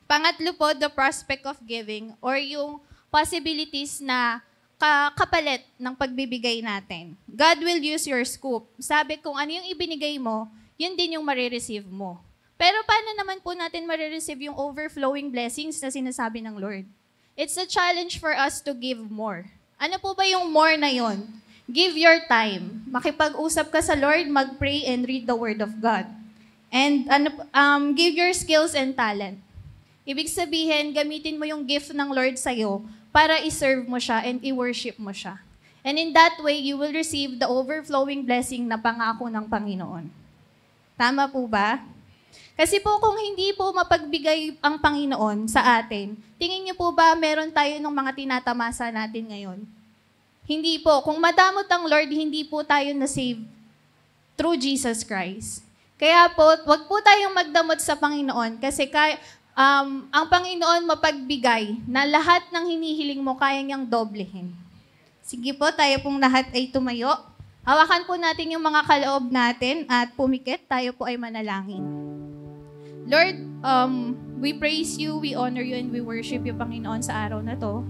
Pangatlo po, the prospect of giving or yung possibilities na kapalit ng pagbibigay natin. God will use your scoop. Sabi, kung ano yung ibinigay mo, yun din yung marireceive mo. Pero paano naman po natin marireceive yung overflowing blessings na sinasabi ng Lord? It's a challenge for us to give more. Ano po ba yung more na yon? Give your time. Makipag-usap ka sa Lord, mag-pray and read the Word of God. And give your skills and talent. Ibig sabihin, gamitin mo yung gift ng Lord sa'yo para i-serve mo siya and i-worship mo siya. And in that way, you will receive the overflowing blessing na pangako ng Panginoon. Tama po ba? Kasi po kung hindi po mapagbigay ang Panginoon sa atin, tingin niyo po ba meron tayo ng mga tinatamasa natin ngayon? Hindi po. Kung madamot ang Lord, hindi po tayo na-save through Jesus Christ. Kaya po, wag po tayong magdamot sa Panginoon kasi ang Panginoon mapagbigay na lahat ng hinihiling mo kaya niyang doblehin. Sige po, tayo pong lahat ay tumayo. Hawakan po natin yung mga kaloob natin at pumikit, tayo po ay manalangin. Lord, we praise you, we honor you, and we worship you, Panginoon, sa araw na to.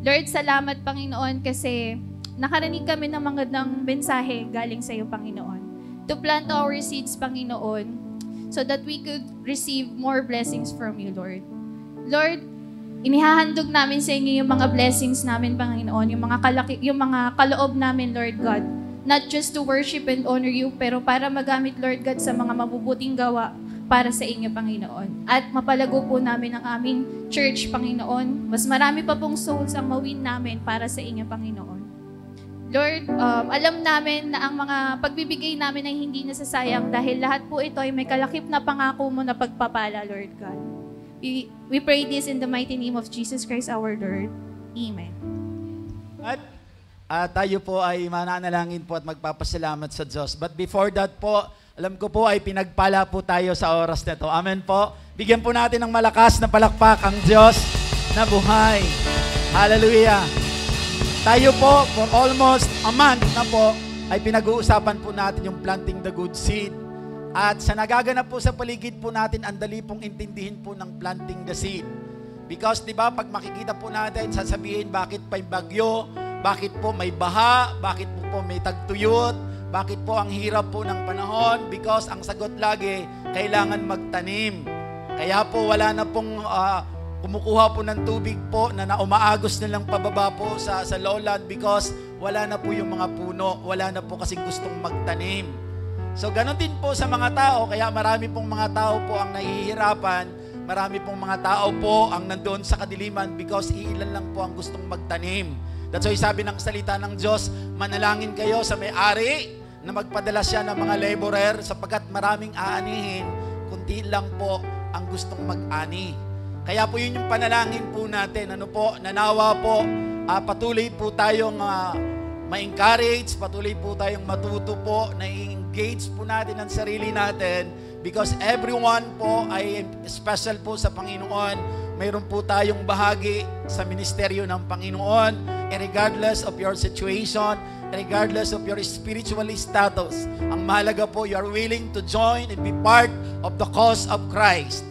Lord, salamat, Panginoon, kasi nakarinig kami ng magandang mensahe galing sa iyo, Panginoon. To plant our seeds, Panginoon, so that we could receive more blessings from you, Lord. Lord, inihahandog namin sa inyo yung mga blessings namin, Panginoon, yung mga kaloob namin, Lord God, not just to worship and honor you, pero para magamit, Lord God, sa mga mabubuting gawa para sa inyo, Panginoon. At mapalago po namin ang aming church, Panginoon. Mas marami pa pong souls ang mawin namin para sa inyo, Panginoon. Lord, alam namin na ang mga pagbibigay namin ay hindi nasasayang dahil lahat po ito ay may kalakip na pangako mo na pagpapala, Lord God. We pray this in the mighty name of Jesus Christ our Lord. Amen. At tayo po ay mananalangin po at magpapasalamat sa Diyos. But before that po, alam ko po ay pinagpala po tayo sa oras na ito. Amen po. Bigyan po natin ng malakas na palakpak ang Diyos na buhay. Hallelujah. Tayo po, for almost a month na po, ay pinag-uusapan po natin yung planting the good seed. At sa nagaganap po sa paligid po natin, ang dali pong intindihin po ng planting the seed. Because, di ba, pag makikita po natin, sasabihin, bakit pa yung bagyo, bakit po may baha, bakit po may tagtuyot, bakit po ang hirap po ng panahon? Because ang sagot lagi, kailangan magtanim. Kaya po wala na pong kumukuha po ng tubig po na umaagos na lang pababa po sa lowland because wala na po yung mga puno, wala na po kasing gustong magtanim. So ganon din po sa mga tao, kaya marami pong mga tao po ang nahihirapan, marami pong mga tao po ang nandoon sa kadiliman because iilan lang po ang gustong magtanim. That's why sabi ng salita ng Diyos, manalangin kayo sa may-ari na magpadala siya ng mga laborer sapagkat maraming aanihin, kunti lang po ang gustong mag-ani. Kaya po yun yung panalangin po natin. Ano po, nanawa po, patuloy po tayong ma-encourage, patuloy po tayong matuto po, na-engage po natin ang sarili natin because everyone po ay special po sa Panginoon. Mayroon po tayong bahagi sa ministeryo ng Panginoon, regardless of your situation, regardless of your spiritual status. Ang mahalaga po, you are willing to join and be part of the cause of Christ.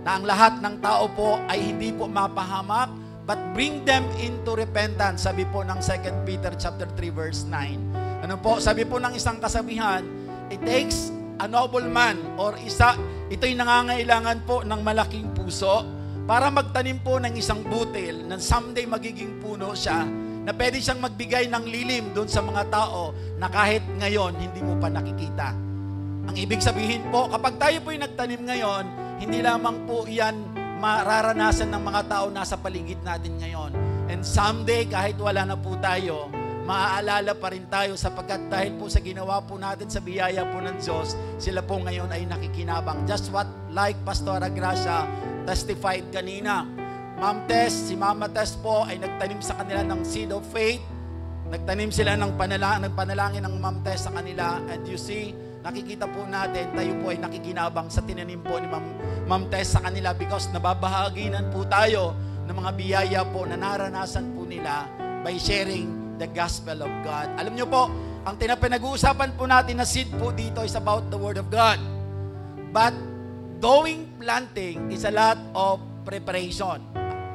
Na ang lahat ng tao po ay hindi po mapahamak, but bring them into repentance. Sabi po ng 2 Peter chapter 3 verse 9. Ano po? Sabi po ng isang kasabihan, it takes a noble man or ito'y nangangailangan po ng malaking puso para magtanim po ng isang butil na someday magiging puno siya, na pwede siyang magbigay ng lilim doon sa mga tao na kahit ngayon hindi mo pa nakikita. Ang ibig sabihin po, kapag tayo po'y nagtanim ngayon, hindi lamang po yan mararanasan ng mga tao nasa paligid natin ngayon. And someday, kahit wala na po tayo, maaalala pa rin tayo sapagkat dahil po sa ginawa po natin sa biyaya po ng Diyos, sila po ngayon ay nakikinabang. Just what like Pastora Gracia testified kanina. Ma'am Tess, si Mama Tess po ay nagtanim sa kanila ng seed of faith. Nagtanim sila ng panalangin ng Ma'am Tess sa kanila. And you see, nakikita po natin, tayo po ay nakikinabang sa tinanim po ni Ma'am Tess sa kanila because nababahaginan po tayo ng mga biyaya po na naranasan po nila by sharing the gospel of God. Alam nyo po, ang pinag-uusapan po natin na seed po dito is about the Word of God. But doing planting is a lot of preparation.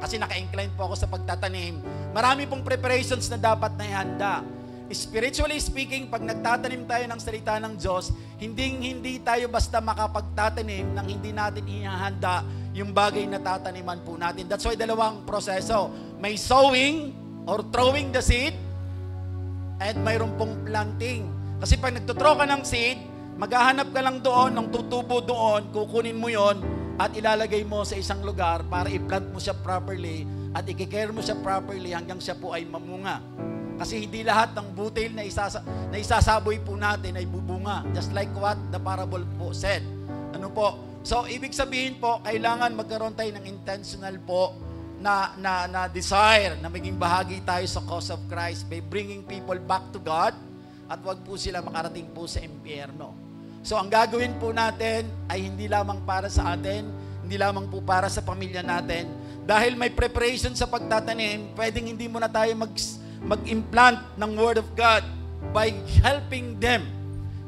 Kasi naka-incline po ako sa pagtatanim. Marami pong preparations na dapat na ihanda. Spiritually speaking, pag nagtatanim tayo ng salita ng Diyos, hindi tayo basta makapagtatanim nang hindi natin ihahanda yung bagay na tataniman po natin. That's why dalawang proseso. May sowing or throwing the seed, at mayroon pong planting. Kasi pag nagtuthrow ka ng seed, maghahanap ka lang doon ng tutubo doon, kukunin mo yon at ilalagay mo sa isang lugar para i-plant mo siya properly at i-care mo siya properly hanggang siya po ay mamunga. Kasi hindi lahat ng butil na isasaboy po natin ay bubunga. Just like what the parable po said. Ano po? So, ibig sabihin po, kailangan magkaroon tayo ng intentional po na desire na maging bahagi tayo sa cause of Christ by bringing people back to God at wag po sila makarating po sa impyerno. So, ang gagawin po natin ay hindi lamang para sa atin, hindi lamang po para sa pamilya natin. Dahil may preparation sa pagtatanim, pwedeng hindi mo na tayo mag-implant ng Word of God by helping them,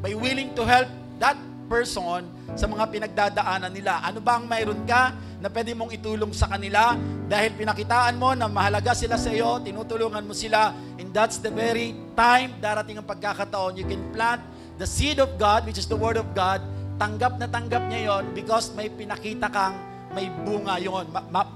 by willing to help that person sa mga pinagdadaanan nila. Ano ba ang mayroon ka na pwede mong itulong sa kanila dahil pinakitaan mo na mahalaga sila sa iyo, tinutulungan mo sila, and that's the very time, darating ang pagkakataon, you can plant the seed of God, which is the Word of God. Tanggap na tanggap niya yon because may pinakita kang may bunga yon.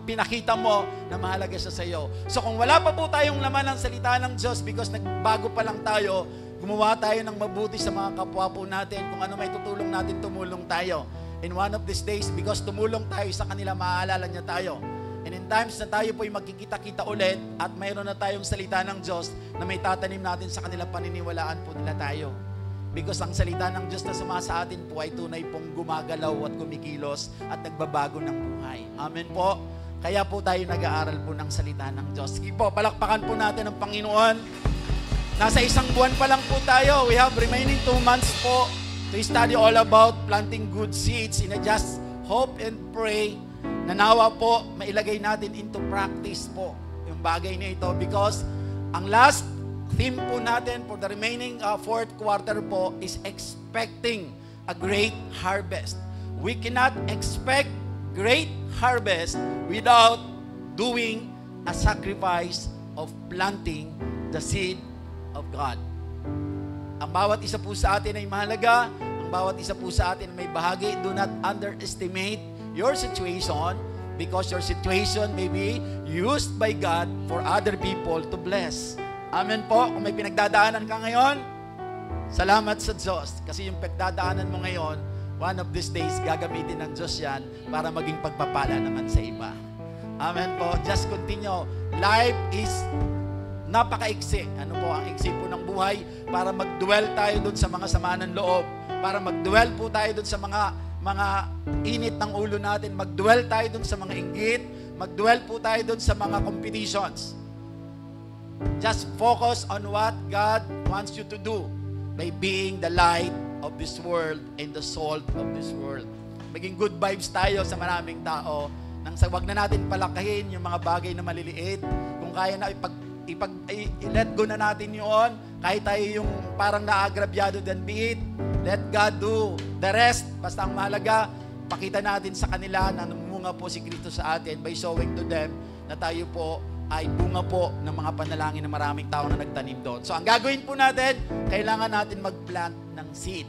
Pinakita mo na mahalaga siya sa iyo. So kung wala pa po tayong laman ng salita ng Diyos because nagbago pa lang tayo, gumawa tayo ng mabuti sa mga kapwa po natin. Kung ano may tutulong natin, tumulong tayo. In one of these days, because tumulong tayo sa kanila, maaalala niya tayo. And in times na tayo po'y magkikita-kita ulit at mayroon na tayong salita ng Diyos na may tatanim natin sa kanila, paniniwalaan po nila tayo. Because ang salita ng Diyos na sumasa atin po ay tunay pong gumagalaw at kumikilos at nagbabago ng buhay. Amen po. Kaya po tayo nag-aaral po ng salita ng Diyos. Sige po, palakpakan po natin ang Panginoon. Nasa isang buwan pa lang po tayo. We have remaining 2 months po to study all about planting good seeds. In a just hope and pray na nawa po mailagay natin into practice po yung bagay na ito. Because ang last theme po natin for the remaining 4th quarter po is expecting a great harvest. We cannot expect great harvest without doing a sacrifice of planting the seed of God. Ang bawat isa po sa atin ay mahalaga. Ang bawat isa po sa atin may bahagi. Do not underestimate your situation because your situation may be used by God for other people to bless. Amen po. Kung may pinagdadaanan ka ngayon, salamat sa Diyos. Kasi yung pagdadaanan mo ngayon, one of these days, gagamitin ng Diyos yan para maging pagpapala naman sa iba. Amen po. Just continue. Life is napaka-iksi. Ano po ang iksi po ng buhay? Para mag-dwell tayo doon sa mga sama ng loob. Para mag-dwell po tayo doon sa mga init ng ulo natin. Mag-dwell tayo doon sa mga inggit. Mag-dwell po tayo doon sa mga competitions. Just focus on what God wants you to do by being the light of this world and the salt of this world. Maging good vibes tayo sa maraming tao. Nang sa wag na natin palakahin yung mga bagay na maliliit. Kung kaya na i-let go na natin yun. Kahit tayo yung parang naagrabyado, then be it. Let God do the rest. Basta ang mahalaga, pakita natin sa kanila na namunga po si Kristo sa atin by showing to them na tayo po ay bunga po ng mga panalangin ng maraming tao na nagtanim doon. So, ang gagawin po natin, kailangan natin mag-plant ng seed.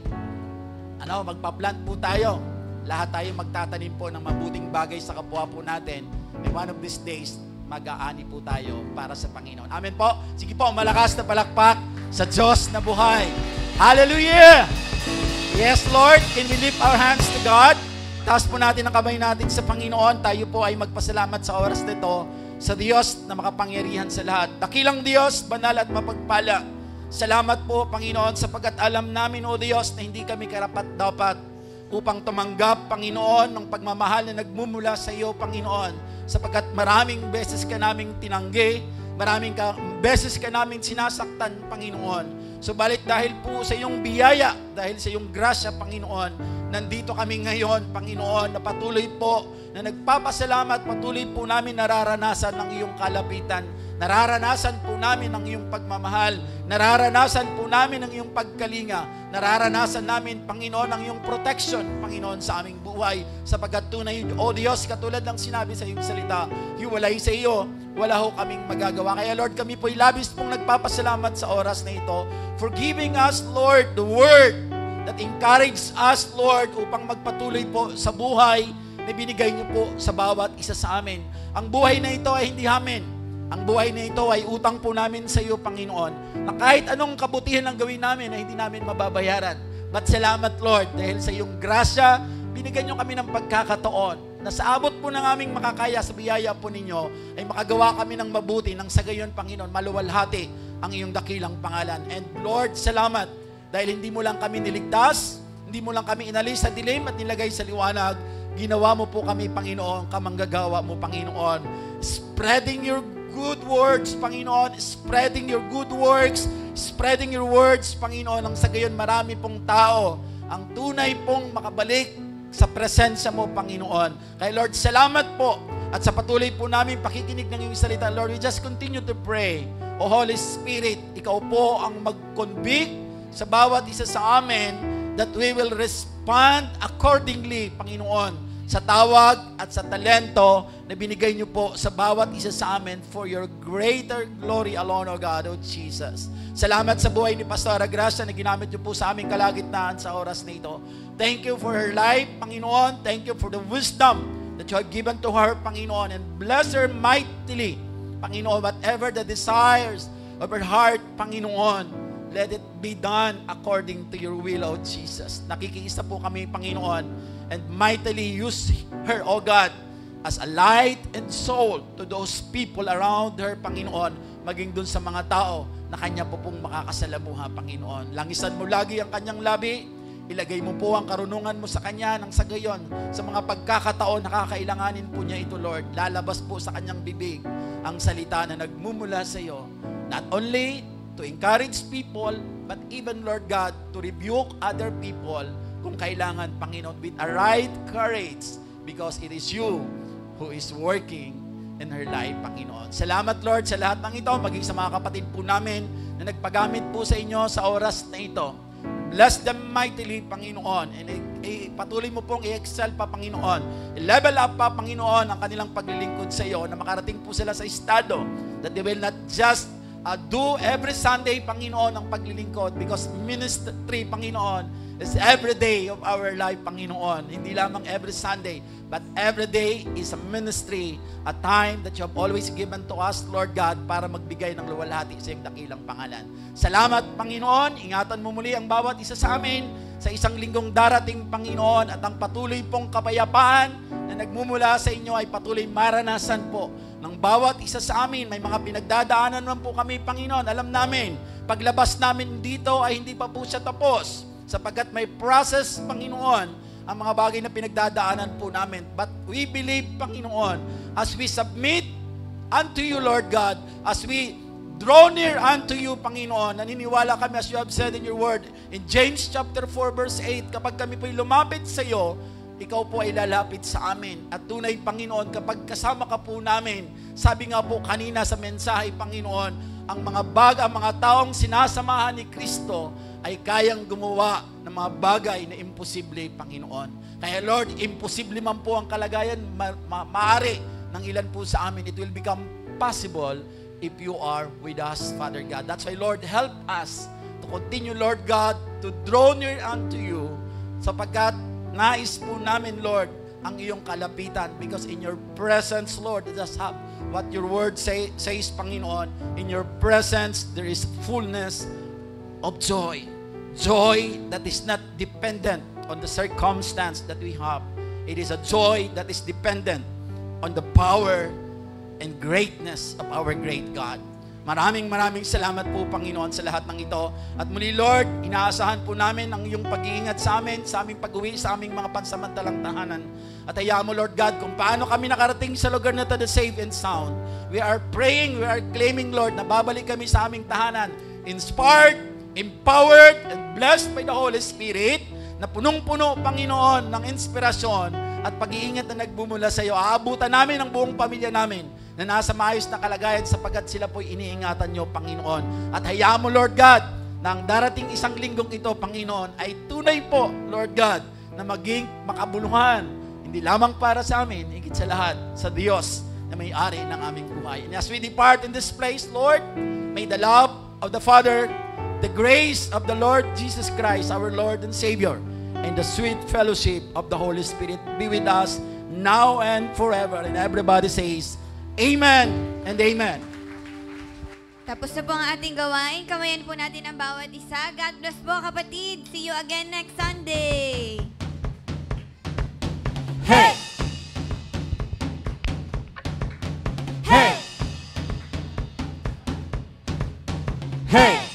Magpa-plant po tayo. Lahat tayo magtatanim po ng mabuting bagay sa kapwa po natin. And one of these days, mag-aani po tayo para sa Panginoon. Amen po. Sige po, malakas na palakpak sa Diyos na buhay. Hallelujah! Yes, Lord, can we lift our hands to God? Taas po natin ang kamay natin sa Panginoon. Tayo po ay magpasalamat sa oras nito sa Diyos na makapangyarihan sa lahat. Dakilang Diyos, banal at mapagpala. Salamat po, Panginoon, sapagkat alam namin, O Diyos, na hindi kami karapat-dapat upang tumanggap, Panginoon, ng pagmamahal na nagmumula sa iyo, Panginoon, sapagkat maraming beses ka naming tinanggi, maraming beses ka naming sinasaktan, Panginoon. Subalit dahil po sa iyong biyaya, dahil sa iyong grasya, Panginoon, nandito kami ngayon, Panginoon, na patuloy po, na nagpapasalamat, patuloy po namin nararanasan ng iyong kalapitan Nararanasan po namin ang iyong pagmamahal. Nararanasan po namin ang iyong pagkalinga. Nararanasan namin, Panginoon, ang iyong protection, Panginoon, sa aming buhay. Sapagkat tunay, O Diyos, katulad ng sinabi sa iyong salita, hiwalay sa iyo, wala ho kaming magagawa. Kaya Lord, kami po'y labis pong nagpapasalamat sa oras na ito for giving us, Lord, the word that encourage us, Lord, upang magpatuloy po sa buhay na binigay niyo po sa bawat isa sa amin. Ang buhay na ito ay hindi amin. Ang buhay na ito ay utang po namin sa iyo, Panginoon, na kahit anong kabutihan ang gawin namin ay hindi namin mababayaran. But salamat, Lord, dahil sa iyong grasya, binigyan niyo kami ng pagkakataon na sa abot po ng aming makakaya sa biyaya po ninyo, ay makagawa kami ng mabuti, nang sa gayon, Panginoon, maluwalhati ang iyong dakilang pangalan. And Lord, salamat, dahil hindi mo lang kami niligtas, hindi mo lang kami inalis sa dilim at nilagay sa liwanag, ginawa mo po kami, Panginoon, kamanggagawa mo, Panginoon, spreading your good words, Panginoon, spreading your good works, spreading your words, Panginoon, ang sa gayon marami pong tao ang tunay pong makabalik sa presensya mo, Panginoon. Kaya Lord, salamat po, at sa patuloy po namin pakikinig ng iyong salita, Lord, we just continue to pray. O Holy Spirit, ikaw po ang mag-convict sa bawat isa sa amin that we will respond accordingly, Panginoon, sa tawag at sa talento na binigay niyo po sa bawat isa sa amin for your greater glory alone, O God, O Jesus. Salamat sa buhay ni Pastora Gracia na ginamit niyo po sa aming kalagitnaan sa oras na ito. Thank you for her life, Panginoon. Thank you for the wisdom that you have given to her, Panginoon. And bless her mightily, Panginoon, whatever the desires of her heart, Panginoon, let it be done according to your will, O Jesus. Nakikiisa po kami, Panginoon, and mightily use her, O God, as a light and soul to those people around her, Panginoon, maging dun sa mga tao na kanya po pong makakasalamuha, Panginoon. Langisan mo lagi ang kanyang labi, ilagay mo po ang karunungan mo sa kanya, nang sa gayon, sa mga pagkakataon na kakailanganin po niya ito, Lord, lalabas po sa kanyang bibig ang salita na nagmumula sa iyo, not only to encourage people, but even, Lord God, to rebuke other people kung kailangan, Panginoon, with a right courage, because it is you who is working in her life, Panginoon. Salamat, Lord, sa lahat ng ito, maging sa mga kapatid po namin na nagpagamit po sa inyo sa oras na ito. Bless them mightily, Panginoon, and patuloy mo pong i-excel pa, Panginoon. I-level up pa, Panginoon, ang kanilang paglilingkod sa iyo, na makarating po sila sa estado that they will not just do every Sunday, Panginoon, ang paglilingkod, because ministry, Panginoon, is every day of our life, Panginoon. Hindi lamang every Sunday, but every day is a ministry, a time that you have always given to us, Lord God, para magbigay ng luwalhati sa iyong dakilang pangalan. Salamat, Panginoon. Ingatan mo muli ang bawat isa sa amin sa isang linggong darating, Panginoon, at ang patuloy pong kapayapaan na nagmumula sa inyo ay patuloy maranasan po ng bawat isa sa amin. May mga pinagdadaanan man po kami, Panginoon. Alam namin, paglabas namin dito ay hindi pa po siya tapos, sapagkat may process, Panginoon, ang mga bagay na pinagdadaanan po namin. But we believe, Panginoon, as we submit unto you, Lord God, as we draw near unto you, Panginoon, naniniwala kami, as you have said in your word, in James chapter 4, verse 8, kapag kami po'y lumapit sa iyo, ikaw po ay lalapit sa amin. At tunay, Panginoon, kapag kasama ka po namin, sabi nga po kanina sa mensahe, Panginoon, ang mga taong sinasamahan ni Kristo ay kayang gumawa ng mga bagay na imposible, Panginoon. Kaya Lord, imposible man po ang kalagayan, maaari ng ilan po sa amin, it will become possible if you are with us, Father God. That's why, Lord, help us to continue, Lord God, to draw near unto you, sapagkat nais po namin, Lord, ang iyong kalapitan, because in your presence, Lord, just have what your word says, Panginoon, in your presence there is fullness of joy. Joy that is not dependent on the circumstance that we have. It is a joy that is dependent on the power and greatness of our great God. Maraming salamat po, Panginoon, sa lahat ng ito. At muli, Lord, inaasahan po namin ang iyong pag-iingat sa amin, sa aming pag-uwi, sa aming mga pansamantalang tahanan. At hayaan mo, Lord God, kung paano kami nakarating sa lugar na ito, the safe and sound. We are praying, we are claiming, Lord, na babalik kami sa aming tahanan, inspired, empowered, and blessed by the Holy Spirit, na punong-puno, Panginoon, ng inspirasyon at pag-iingat na nagbumula sa iyo. Aabutan namin ang buong pamilya namin na nasa maayos na kalagayan sapagkat sila po'y iniingatan nyo, Panginoon. At hayaan mo, Lord God, na ang darating isang linggong ito, Panginoon, ay tunay po, Lord God, na maging makabuluhan, hindi lamang para sa amin, higit sa lahat, sa Diyos na may-ari ng aming buhay. And as we depart in this place, Lord, may the love of the Father, the grace of the Lord Jesus Christ, our Lord and Savior, and the sweet fellowship of the Holy Spirit be with us now and forever. And everybody says, Amen and Amen. Tapos na po ang ating gawain. Kamayan po natin ang bawat isa. God bless po, kapatid. See you again next Sunday. Hey! Hey! Hey!